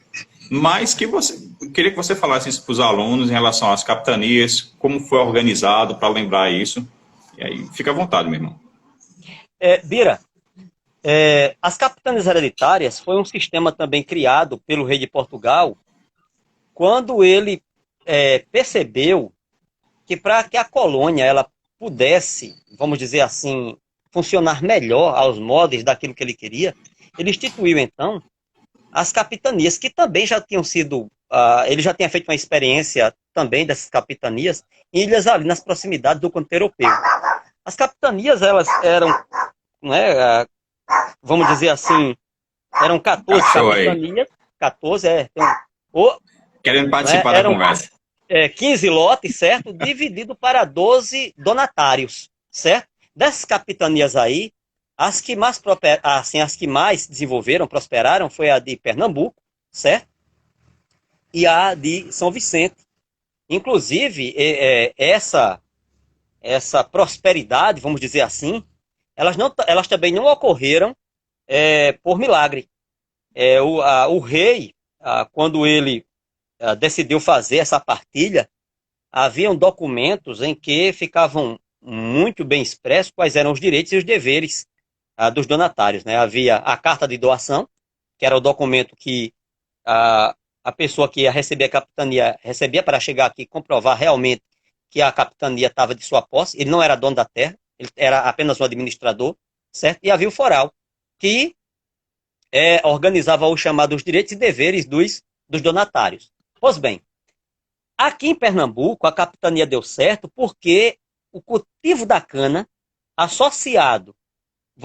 Speaker 1: Mas que você queria que você falasse isso para os alunos em relação às capitanias, como foi organizado para lembrar isso. E aí, fica à vontade, meu irmão.
Speaker 2: Bira, as capitanias hereditárias foi um sistema também criado pelo rei de Portugal quando ele percebeu que para que a colônia ela pudesse, vamos dizer assim, funcionar melhor aos moldes daquilo que ele queria, ele instituiu então as capitanias, que também já tinham sido, ele já tinha feito uma experiência também dessas capitanias em ilhas ali nas proximidades do continente europeu. As capitanias, elas eram, né, vamos dizer assim, eram 14
Speaker 1: Cachorro aí,
Speaker 2: capitanias, 14, ou,
Speaker 1: querendo
Speaker 2: né,
Speaker 1: participar da
Speaker 2: eram
Speaker 1: conversa.
Speaker 2: 15 lotes, certo? Dividido para 12 donatários, certo? Dessas capitanias aí, as que mais desenvolveram, prosperaram, foi a de Pernambuco, certo? E a de São Vicente. Inclusive, essa prosperidade, vamos dizer assim, elas também não ocorreram por milagre. O rei, quando ele decidiu fazer essa partilha, haviam documentos em que ficavam muito bem expressos quais eram os direitos e os deveres dos donatários. Né? Havia a carta de doação, que era o documento que a pessoa que ia receber a capitania recebia para chegar aqui e comprovar realmente que a capitania estava de sua posse. Ele não era dono da terra, ele era apenas um administrador, certo? E havia o foral, que organizava os chamados direitos e deveres dos donatários. Pois bem, aqui em Pernambuco, a capitania deu certo porque o cultivo da cana, associado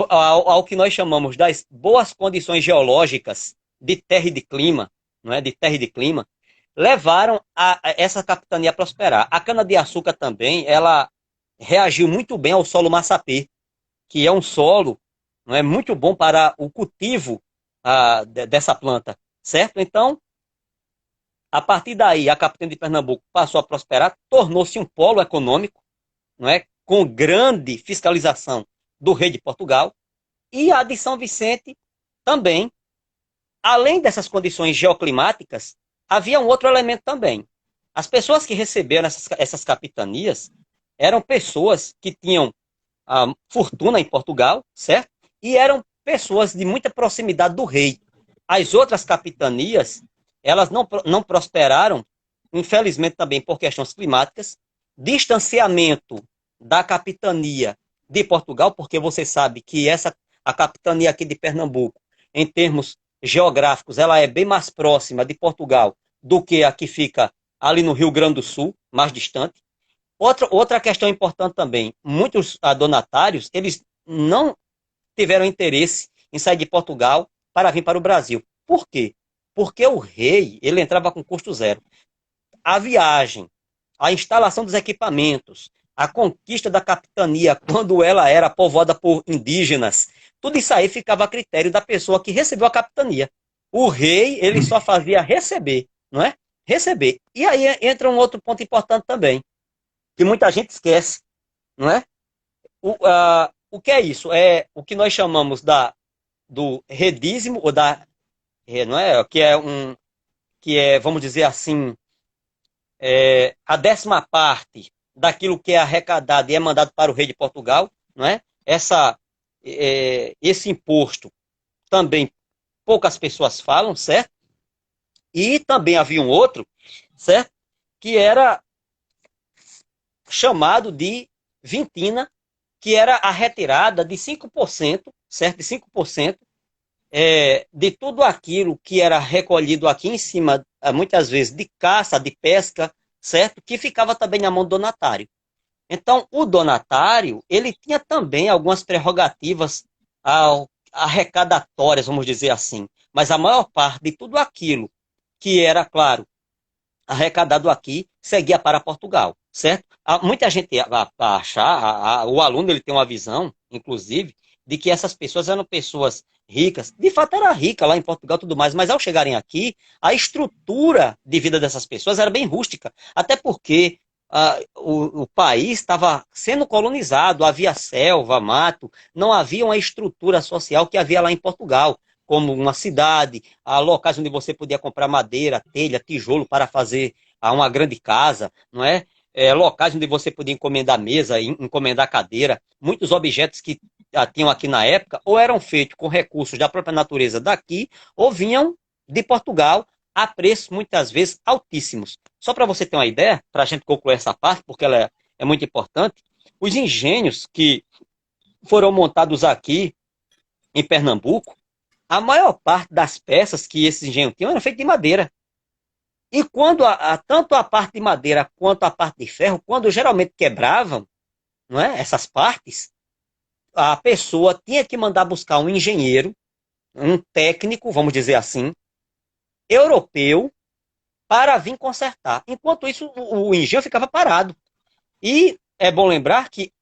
Speaker 2: ao que nós chamamos das boas condições geológicas de terra e de clima, não é? De terra e de clima, levaram a essa capitania a prosperar. A cana-de-açúcar também, ela reagiu muito bem ao solo massapê, que é um solo, não é, muito bom para o cultivo dessa planta, certo? Então, a partir daí, a capitania de Pernambuco passou a prosperar, tornou-se um polo econômico, não é? Com grande fiscalização do rei de Portugal, e a de São Vicente também. Além dessas condições geoclimáticas, havia um outro elemento também. As pessoas que receberam essas capitanias eram pessoas que tinham fortuna em Portugal, certo? E eram pessoas de muita proximidade do rei. As outras capitanias, elas não prosperaram, infelizmente também por questões climáticas, distanciamento da capitania de Portugal, porque você sabe que a capitania aqui de Pernambuco, em termos geográficos, ela é bem mais próxima de Portugal do que a que fica ali no Rio Grande do Sul, mais distante. Outra questão importante também, muitos donatários, eles não tiveram interesse em sair de Portugal para vir para o Brasil. Por quê? Porque o rei, ele entrava com custo zero. A viagem, a instalação dos equipamentos, a conquista da capitania, quando ela era povoada por indígenas, tudo isso aí ficava a critério da pessoa que recebeu a capitania. O rei, ele só fazia receber, não é? Receber. E aí entra um outro ponto importante também, que muita gente esquece, não é? O que é isso? É o que nós chamamos do redízimo, ou não é? Que é, vamos dizer assim, a 10ª parte daquilo que é arrecadado e é mandado para o rei de Portugal, não é? Esse imposto também poucas pessoas falam, certo? E também havia um outro, certo? Que era chamado de vintina, que era a retirada de 5%, certo? De 5% de tudo aquilo que era recolhido aqui em cima, muitas vezes de caça, de pesca, certo? Que ficava também na mão do donatário. Então, o donatário, ele tinha também algumas prerrogativas arrecadatórias, vamos dizer assim. Mas a maior parte de tudo aquilo que era, claro, arrecadado aqui, seguia para Portugal, certo? Muita gente achar, o aluno ele tem uma visão, inclusive, de que essas pessoas eram pessoas ricas. De fato, era rica lá em Portugal e tudo mais, mas ao chegarem aqui, a estrutura de vida dessas pessoas era bem rústica. Até porque o país estava sendo colonizado, havia selva, mato, não havia uma estrutura social que havia lá em Portugal. como uma cidade, locais onde você podia comprar madeira, telha, tijolo para fazer uma grande casa, não é? Locais onde você podia encomendar mesa, encomendar cadeira. Muitos objetos que tinham aqui na época ou eram feitos com recursos da própria natureza daqui ou vinham de Portugal a preços muitas vezes altíssimos. Só para você ter uma ideia, para a gente concluir essa parte, porque ela é muito importante, os engenhos que foram montados aqui em Pernambuco, a maior parte das peças que esses engenhos tinham eram feitas de madeira. E quando tanto a parte de madeira quanto a parte de ferro, quando geralmente quebravam, não é, essas partes, a pessoa tinha que mandar buscar um engenheiro, um técnico, vamos dizer assim, europeu, para vir consertar. Enquanto isso, o engenho ficava parado. E é bom lembrar que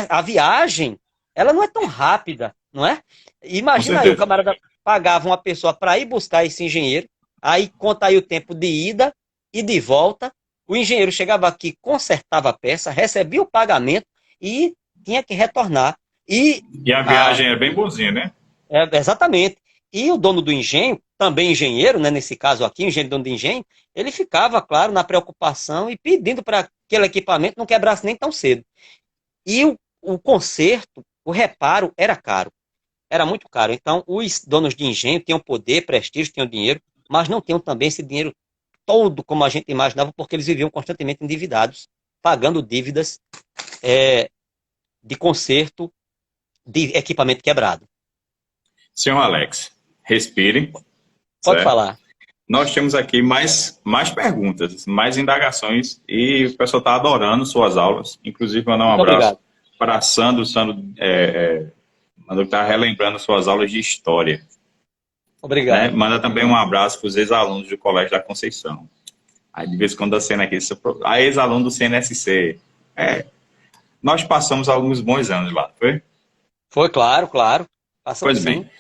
Speaker 2: a viagem, ela não é tão rápida, não é?
Speaker 1: Com
Speaker 2: Imagina aí, o
Speaker 1: certeza.
Speaker 2: camarada pagava uma pessoa para ir buscar esse engenheiro, aí conta aí o tempo de ida e de volta, o engenheiro chegava aqui, consertava a peça, recebia o pagamento e tinha que retornar. E
Speaker 1: E a
Speaker 2: a,
Speaker 1: viagem é bem bonzinha, né?
Speaker 2: exatamente. E o dono do engenho, também engenheiro, né, nesse caso aqui, o engenheiro dono do engenho, ele ficava, claro, na preocupação e pedindo para que aquele equipamento não quebrasse nem tão cedo. E o conserto, o reparo era caro, era muito caro. Então, os donos de engenho tinham poder, prestígio, tinham dinheiro, mas não tinham também esse dinheiro todo como a gente imaginava, porque eles viviam constantemente endividados, pagando dívidas de conserto de equipamento quebrado.
Speaker 1: Senhor Alex, respire,
Speaker 2: Pode
Speaker 1: certo?
Speaker 2: falar.
Speaker 1: Nós temos aqui mais perguntas, mais indagações e o pessoal está adorando suas aulas. Inclusive, mandar um
Speaker 2: Muito
Speaker 1: abraço
Speaker 2: obrigado.
Speaker 1: para Sandro. Sandro está relembrando suas aulas de história. Né?
Speaker 2: Obrigado.
Speaker 1: Manda também um abraço para os ex-alunos do Colégio da Conceição. Aí, de vez em quando, a cena aqui, a ex-aluno do CNSC. Nós passamos alguns bons anos lá, foi?
Speaker 2: Foi, claro, claro. Passamos
Speaker 1: Pois
Speaker 2: sim.
Speaker 1: bem.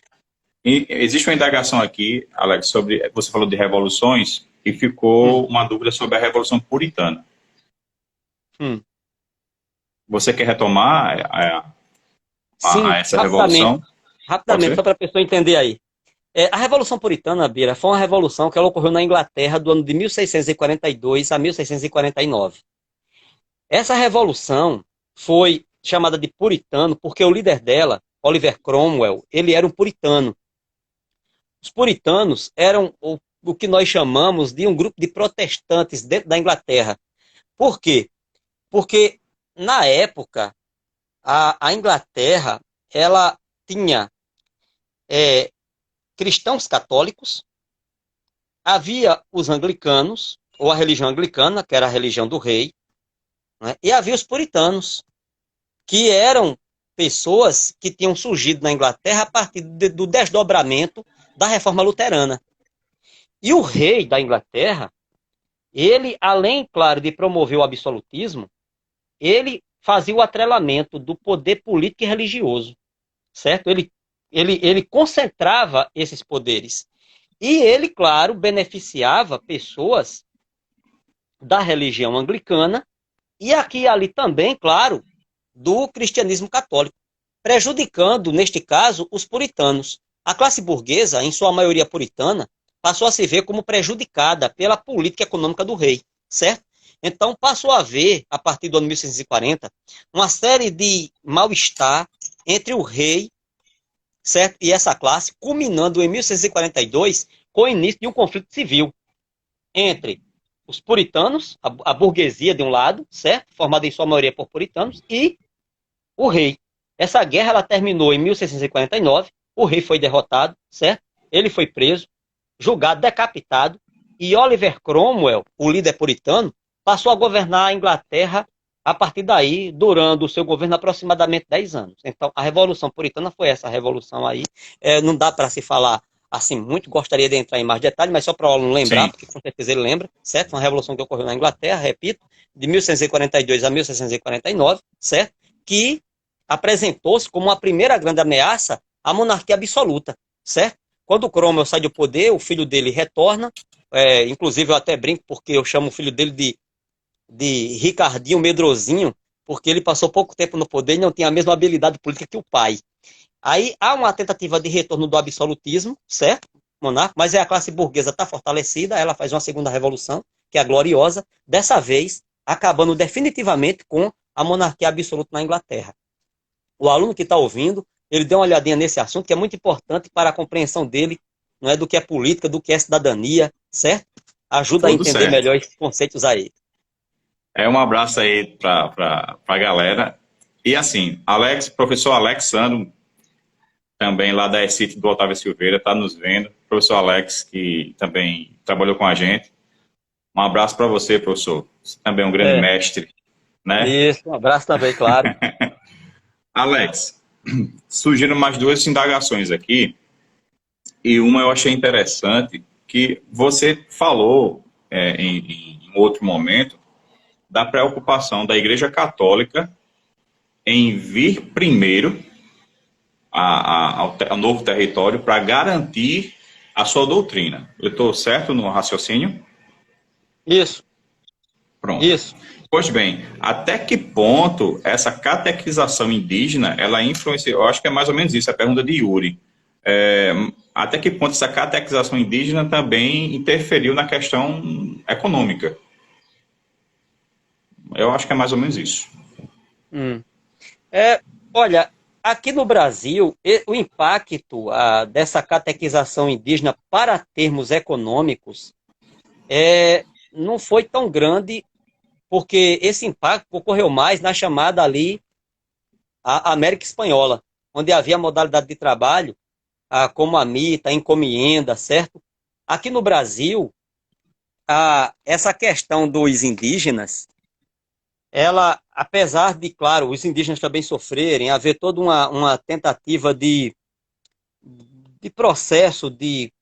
Speaker 1: E existe uma indagação aqui, Alex, sobre. Você falou de revoluções e ficou uma dúvida sobre a Revolução Puritana.
Speaker 2: Hum.
Speaker 1: Você quer retomar
Speaker 2: Sim,
Speaker 1: essa
Speaker 2: rapidamente.
Speaker 1: revolução? Pode
Speaker 2: Rapidamente, só
Speaker 1: ser?
Speaker 2: para a pessoa entender aí. A Revolução Puritana, Bira, foi uma revolução que ela ocorreu na Inglaterra do ano de 1642 a 1649. Essa revolução foi chamada de puritano porque o líder dela, Oliver Cromwell, ele era um puritano. Os puritanos eram o que nós chamamos de um grupo de protestantes dentro da Inglaterra. Por quê? Porque, na época, a Inglaterra ela tinha cristãos católicos, havia os anglicanos, ou a religião anglicana, que era a religião do rei, né? E havia os puritanos, que eram pessoas que tinham surgido na Inglaterra a partir do desdobramento da reforma luterana. E o rei da Inglaterra, ele, além, claro, de promover o absolutismo, ele fazia o atrelamento do poder político e religioso, certo? Ele concentrava esses poderes. E ele, claro, beneficiava pessoas da religião anglicana e aqui e ali também, claro, do cristianismo católico, prejudicando, neste caso, os puritanos. A classe burguesa, em sua maioria puritana, passou a se ver como prejudicada pela política econômica do rei, certo? Então passou a haver, a partir do ano 1640, uma série de mal-estar entre o rei, certo? E essa classe, culminando em 1642 com o início de um conflito civil entre os puritanos, a burguesia de um lado, certo? Formada em sua maioria por puritanos, e o rei. Essa guerra ela terminou em 1649, o rei foi derrotado, certo? Ele foi preso, julgado, decapitado, e Oliver Cromwell, o líder puritano, passou a governar a Inglaterra a partir daí, durando o seu governo aproximadamente 10 anos. Então, a Revolução Puritana foi essa revolução aí. Não dá para se falar assim muito, gostaria de entrar em mais detalhes, mas só para o aluno lembrar,
Speaker 1: Sim.
Speaker 2: porque com certeza ele lembra, certo? Uma revolução que ocorreu na Inglaterra, repito, de 1642 a 1649, certo? Que apresentou-se como a primeira grande ameaça à monarquia absoluta, certo? Quando o Cromwell sai do poder, o filho dele retorna, inclusive eu até brinco porque eu chamo o filho dele de Ricardinho Medrosinho, porque ele passou pouco tempo no poder e não tinha a mesma habilidade política que o pai. Aí há uma tentativa de retorno do absolutismo, certo, monarca? Mas a classe burguesa está fortalecida, ela faz uma segunda revolução, que é a gloriosa, dessa vez acabando definitivamente com a monarquia absoluta na Inglaterra. O aluno que está ouvindo, ele dê uma olhadinha nesse assunto, que é muito importante para a compreensão dele, não é, do que é política, do que é cidadania, certo? Ajuda a
Speaker 1: Tudo
Speaker 2: entender
Speaker 1: certo.
Speaker 2: melhor esses conceitos aí.
Speaker 1: É um abraço aí para a galera. E assim, Alex, professor Alexandro, também lá da ECIT do Otávio Silveira, está nos vendo. Professor Alex, que também trabalhou com a gente. Um abraço para você, professor. Você também é um grande
Speaker 2: É,
Speaker 1: mestre, né?
Speaker 2: isso, um abraço também, claro.
Speaker 1: Alex, surgiram mais duas indagações aqui, e uma eu achei interessante, que você falou em outro momento da preocupação da Igreja Católica em vir primeiro ao novo território para garantir a sua doutrina. Eu estou certo no raciocínio?
Speaker 2: Isso,
Speaker 1: Pronto.
Speaker 2: isso.
Speaker 1: Pois bem, até que ponto essa catequização indígena, ela influencia, eu acho que é mais ou menos isso, a pergunta de Yuri. Até que ponto essa catequização indígena também interferiu na questão econômica? Eu acho que é mais ou menos isso.
Speaker 2: Hum. Olha, aqui no Brasil, o impacto dessa catequização indígena para termos econômicos não foi tão grande, porque esse impacto ocorreu mais na chamada ali a América Espanhola, onde havia modalidade de trabalho, como a mita, a encomienda, certo? Aqui no Brasil, essa questão dos indígenas, ela, apesar de, claro, os indígenas também sofrerem, haver toda uma tentativa de processo de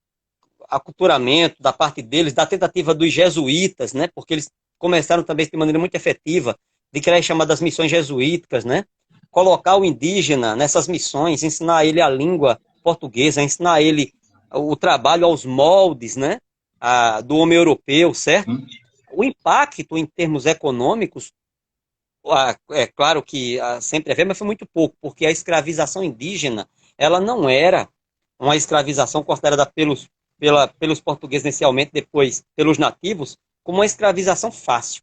Speaker 2: aculturamento da parte deles, da tentativa dos jesuítas, né? Porque eles começaram também de maneira muito efetiva de criar as chamadas missões jesuíticas, né? Colocar o indígena nessas missões, ensinar ele a língua portuguesa, ensinar ele o trabalho aos moldes, né? Do homem europeu, certo? O impacto em termos econômicos, é claro que sempre é, mas foi muito pouco, porque a escravização indígena, ela não era uma escravização considerada pelos portugueses inicialmente, depois pelos nativos, como uma escravização fácil,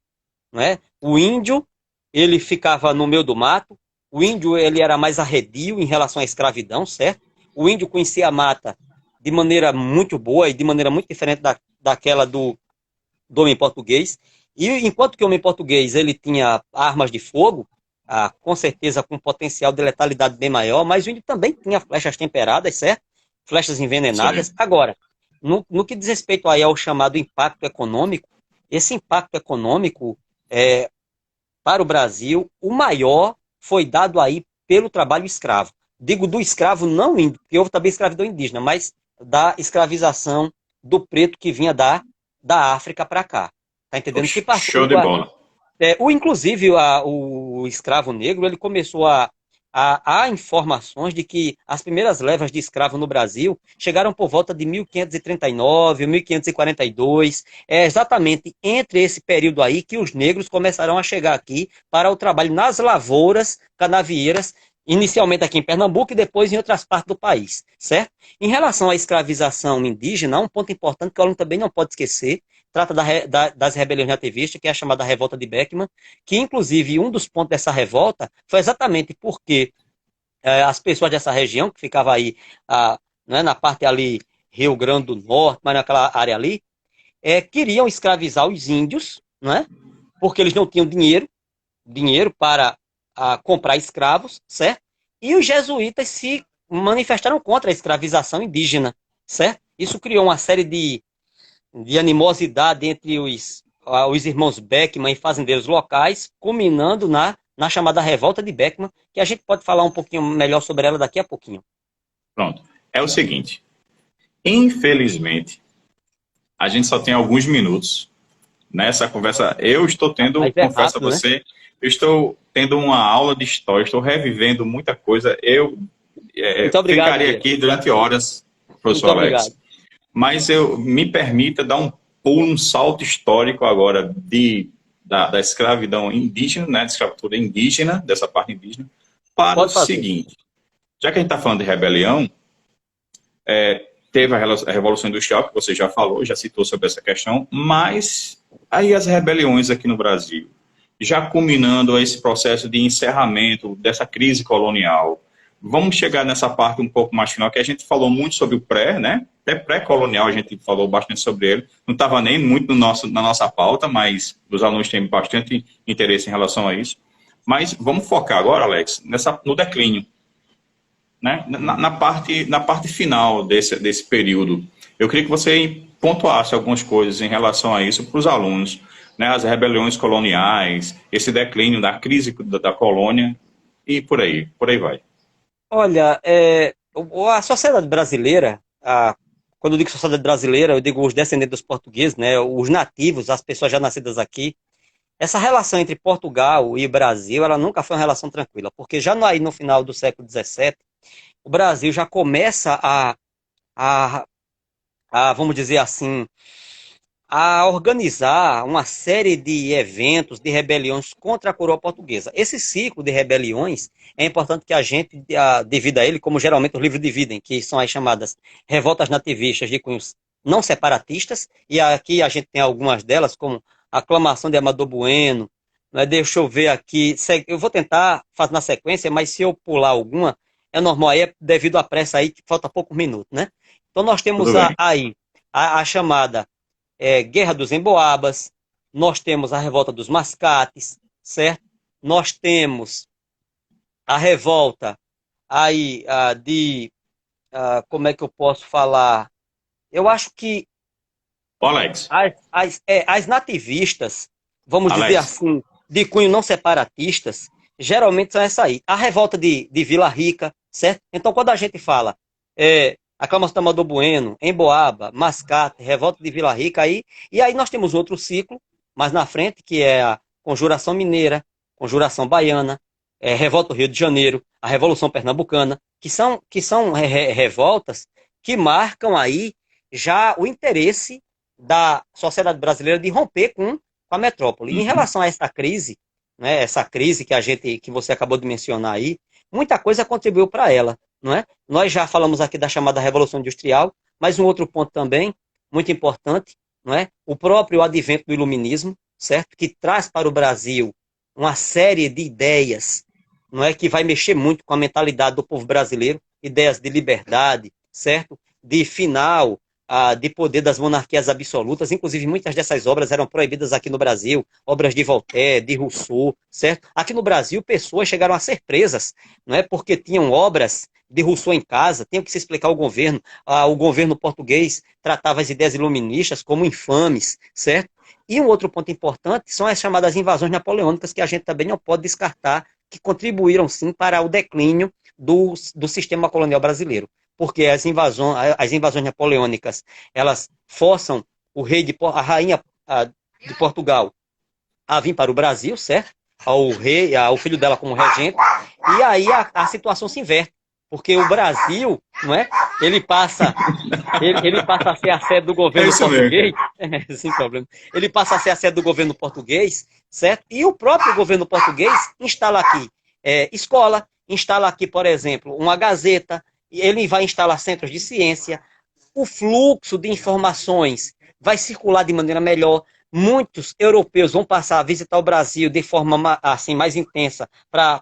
Speaker 2: né? O índio, ele ficava no meio do mato, o índio ele era mais arredio em relação à escravidão, certo? O índio conhecia a mata de maneira muito boa e de maneira muito diferente daquela do homem português. E enquanto que o homem português ele tinha armas de fogo, com certeza com potencial de letalidade bem maior, mas o índio também tinha flechas temperadas, certo? Flechas envenenadas.
Speaker 1: Sim.
Speaker 2: Agora, no que diz respeito aí ao chamado impacto econômico, esse impacto econômico para o Brasil, o maior foi dado aí pelo trabalho escravo. Digo do escravo não índio, porque houve também escravidão indígena, mas da escravização do preto que vinha da África para cá. Tá entendendo? Que passou,
Speaker 1: Show de bola.
Speaker 2: inclusive, o escravo negro, ele começou há informações de que as primeiras levas de escravo no Brasil chegaram por volta de 1539, 1542. É exatamente entre esse período aí que os negros começarão a chegar aqui para o trabalho nas lavouras canavieiras, inicialmente aqui em Pernambuco e depois em outras partes do país, certo? Em relação à escravização indígena, um ponto importante que o aluno também não pode esquecer, trata das rebeliões nativistas, que é a chamada Revolta de Beckman, que inclusive um dos pontos dessa revolta foi exatamente porque as pessoas dessa região, que ficava aí né, na parte ali Rio Grande do Norte, mas naquela área ali, queriam escravizar os índios, né, porque eles não tinham dinheiro para comprar escravos, certo? E os jesuítas se manifestaram contra a escravização indígena, certo? Isso criou uma série de animosidade entre os irmãos Beckman e fazendeiros locais, culminando na chamada Revolta de Beckman, que a gente pode falar um pouquinho melhor sobre ela daqui a pouquinho.
Speaker 1: Pronto. É o seguinte. Infelizmente, a gente só tem alguns minutos nessa conversa. Eu estou tendo,
Speaker 2: Mas é
Speaker 1: confesso a
Speaker 2: rápido, né?
Speaker 1: você, eu estou tendo uma aula de história, estou revivendo muita coisa. Eu
Speaker 2: Muito obrigado,
Speaker 1: ficaria
Speaker 2: Bia.
Speaker 1: aqui durante horas,
Speaker 2: Muito
Speaker 1: professor
Speaker 2: obrigado.
Speaker 1: Alex, mas eu me permita dar um pulo, um salto histórico agora da escravidão indígena, né, da escravatura indígena, dessa parte indígena, para o
Speaker 2: Pode fazer.
Speaker 1: seguinte. já que a gente está falando de rebelião, teve a Revolução Industrial, que você já falou, já citou sobre essa questão, mas aí as rebeliões aqui no Brasil, já culminando esse processo de encerramento dessa crise colonial. Vamos chegar nessa parte um pouco mais final, que a gente falou muito sobre o pré, né? Até pré-colonial a gente falou bastante sobre ele. Não estava nem muito na nossa pauta, mas os alunos têm bastante interesse em relação a isso. Mas vamos focar agora, Alex, no declínio, né? Na parte final desse período. Eu queria que você pontuasse algumas coisas em relação a isso para os alunos, né? As rebeliões coloniais, esse declínio da crise da colônia e por aí vai.
Speaker 2: Olha, a sociedade brasileira, quando eu digo sociedade brasileira, eu digo os descendentes dos portugueses, né, os nativos, as pessoas já nascidas aqui. Essa relação entre Portugal e Brasil, ela nunca foi uma relação tranquila, porque já aí no final do século XVII, o Brasil já começa a, vamos dizer assim, a organizar uma série de eventos, de rebeliões contra a coroa portuguesa. Esse ciclo de rebeliões é importante que a gente divida ele, como geralmente os livros dividem, que são as chamadas revoltas nativistas de cunhos não separatistas, e aqui a gente tem algumas delas, como a aclamação de Amador Bueno, né? Deixa eu ver aqui, eu vou tentar fazer na sequência, mas se eu pular alguma, é normal, aí é devido à pressa aí, que falta poucos minutos, né? Então nós temos
Speaker 1: Tudo bem.
Speaker 2: aí a chamada Guerra dos Emboabas, nós temos a Revolta dos Mascates, certo? Nós temos a revolta aí como é que eu posso falar? Eu acho que
Speaker 1: Ô, Alex,
Speaker 2: as nativistas, vamos dizer
Speaker 1: Alex,
Speaker 2: assim, de cunho não separatistas, geralmente são essa aí. A revolta de Vila Rica, certo? Então, quando a gente fala aclamação do Amador Bueno, Emboaba, Mascate, revolta de Vila Rica, e aí nós temos outro ciclo, mais na frente, que é a Conjuração Mineira, Conjuração Baiana, Revolta do Rio de Janeiro, a Revolução Pernambucana, que são revoltas que marcam aí já o interesse da sociedade brasileira de romper com a metrópole. Em
Speaker 1: uhum.
Speaker 2: relação a essa crise, né, essa crise que você acabou de mencionar aí, muita coisa contribuiu para ela, não é? Nós já falamos aqui da chamada Revolução Industrial, mas um outro ponto também, muito importante, não é? O próprio advento do iluminismo, certo? Que traz para o Brasil uma série de ideias, não é? Que vai mexer muito com a mentalidade do povo brasileiro, ideias de liberdade, certo? De final de poder das monarquias absolutas, inclusive muitas dessas obras eram proibidas aqui no Brasil, obras de Voltaire, de Rousseau, certo? Aqui no Brasil, pessoas chegaram a ser presas, não é? Porque tinham obras de Rousseau em casa, tinham que se explicar ao governo. O governo português tratava as ideias iluministas como infames, certo? E um outro ponto importante são as chamadas invasões napoleônicas, que a gente também não pode descartar, que contribuíram sim para o declínio do sistema colonial brasileiro. Porque as invasões napoleônicas, elas forçam a rainha de Portugal a vir para o Brasil, certo? Ao rei, ao filho dela como regente, e aí a situação se inverte, porque o Brasil, não é? Ele passa a ser a sede do
Speaker 1: É
Speaker 2: governo
Speaker 1: isso mesmo.
Speaker 2: português, sem problema. Ele passa a ser a sede do governo português, certo? E o próprio governo português instala aqui escola, instala aqui, por exemplo, uma gazeta, ele vai instalar centros de ciência, o fluxo de informações vai circular de maneira melhor. Muitos europeus vão passar a visitar o Brasil de forma assim, mais intensa para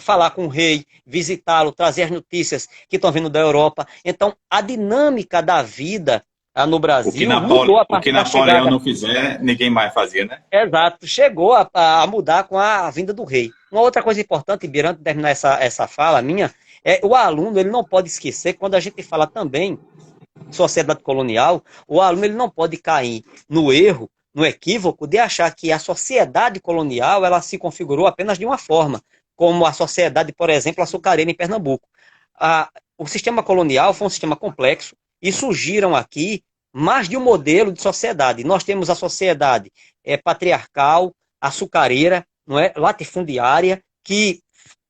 Speaker 2: falar com o rei, visitá-lo, trazer as notícias que estão vindo da Europa. Então, a dinâmica da vida no Brasil mudou a
Speaker 1: O que
Speaker 2: partir da
Speaker 1: Napoleão
Speaker 2: chegada.
Speaker 1: não fizer, ninguém mais fazia, né?
Speaker 2: Exato, chegou a mudar com a vinda do rei. Uma outra coisa importante, Birante, terminar essa fala minha, o aluno ele não pode esquecer, quando a gente fala também sociedade colonial, o aluno ele não pode cair no erro, no equívoco de achar que a sociedade colonial ela se configurou apenas de uma forma, como a sociedade, por exemplo, açucareira em Pernambuco. O sistema colonial foi um sistema complexo e surgiram aqui mais de um modelo de sociedade. Nós temos a sociedade patriarcal, açucareira, não é, latifundiária, que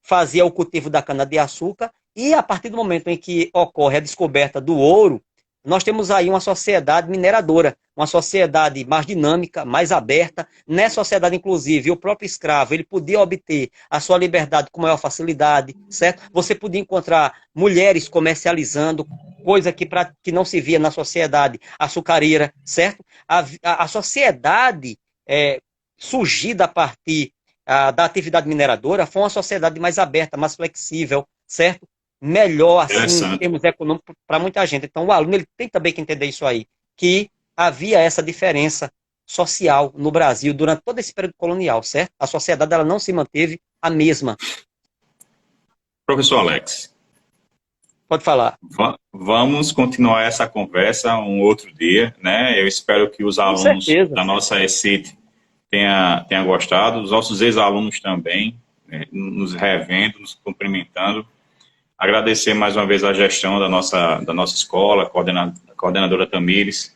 Speaker 2: fazia o cultivo da cana-de-açúcar, e a partir do momento em que ocorre a descoberta do ouro, nós temos aí uma sociedade mineradora, uma sociedade mais dinâmica, mais aberta. Nessa sociedade, inclusive, o próprio escravo, ele podia obter a sua liberdade com maior facilidade, certo? Você podia encontrar mulheres comercializando, coisa que não se via na sociedade açucareira, certo? A sociedade surgida a partir da atividade mineradora foi uma sociedade mais aberta, mais flexível, certo? Melhor, assim, em
Speaker 1: Interessante.
Speaker 2: termos econômicos, para muita gente. Então, o aluno ele tem também que entender isso aí, que havia essa diferença social no Brasil durante todo esse período colonial, certo? A sociedade ela não se manteve a mesma.
Speaker 1: Professor Alex,
Speaker 2: Pode falar.
Speaker 1: vamos continuar essa conversa um outro dia, né? Eu espero que os
Speaker 2: Com
Speaker 1: alunos
Speaker 2: certeza.
Speaker 1: da nossa ECIT tenham gostado, os nossos ex-alunos também, né, nos revendo, nos cumprimentando. Agradecer mais uma vez a gestão da nossa escola, a coordenadora Tamires,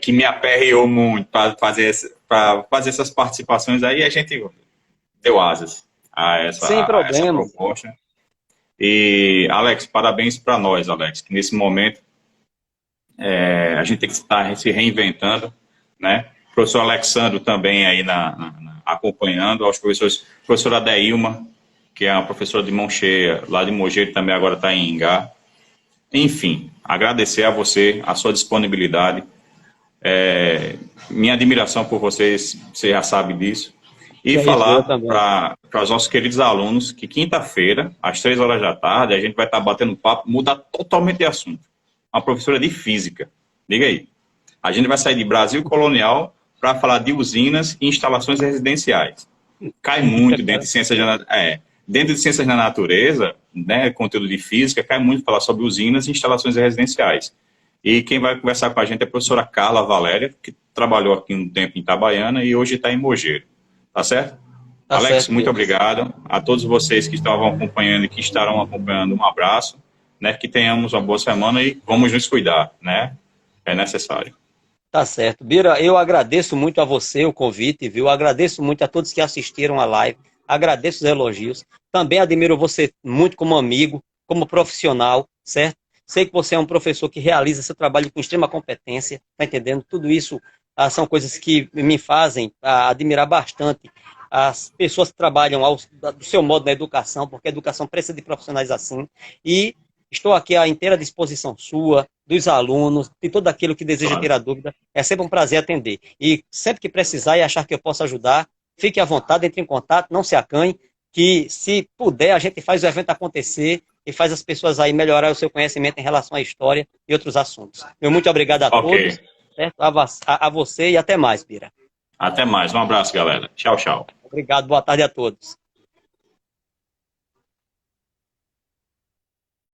Speaker 1: que me aperreou muito para fazer essas participações aí, a gente deu asas
Speaker 2: Sem
Speaker 1: a essa
Speaker 2: problemas.
Speaker 1: proposta. E, Alex, parabéns para nós, Alex, que nesse momento a gente tem que estar se reinventando, né? O professor Alexandro também aí acompanhando, aos professores, professora Deilma, que é uma professora de mão cheia, lá de Mogeiro, também agora está em Ingá. Enfim, agradecer a você, a sua disponibilidade, minha admiração por vocês, você já sabe disso. E
Speaker 2: Que é isso, eu
Speaker 1: falar
Speaker 2: também.
Speaker 1: para os nossos queridos alunos que quinta-feira, às 3 horas da tarde, a gente vai estar batendo papo, mudar totalmente de assunto. Uma professora de física. Liga aí. A gente vai sair de Brasil colonial para falar de usinas e instalações residenciais. Cai muito dentro de ciências da natureza, né, conteúdo de física, cai muito falar sobre usinas e instalações residenciais. E quem vai conversar com a gente é a professora Carla Valéria, que trabalhou aqui um tempo em Itabaiana e hoje está em Mogeiro. Tá certo?
Speaker 2: Tá
Speaker 1: Alex,
Speaker 2: certo,
Speaker 1: muito
Speaker 2: Deus.
Speaker 1: obrigado. A todos vocês que estavam acompanhando e que estarão acompanhando, um abraço. Né, que tenhamos uma boa semana e vamos nos cuidar, né? É necessário.
Speaker 2: Tá certo. Bira, eu agradeço muito a você o convite, viu? Agradeço muito a todos que assistiram a live. Agradeço os elogios. Também admiro você muito como amigo, como profissional, certo? Sei que você é um professor que realiza seu trabalho com extrema competência, tá entendendo? Tudo isso são coisas que me fazem admirar bastante as pessoas que trabalham do seu modo na educação, porque a educação precisa de profissionais assim. E estou aqui à inteira disposição sua, dos alunos, de todo aquele que deseja
Speaker 1: Claro.
Speaker 2: tirar dúvida. É sempre um prazer atender. E sempre que precisar e achar que eu possa ajudar, fique à vontade, entre em contato, não se acanhe, que se puder, a gente faz o evento acontecer e faz as pessoas aí melhorar o seu conhecimento em relação à história e outros assuntos. Meu muito obrigado a
Speaker 1: Ok.
Speaker 2: todos, certo? A você e até mais, Bira.
Speaker 1: Até mais. Um abraço, galera. Tchau, tchau.
Speaker 2: Obrigado, boa tarde a todos.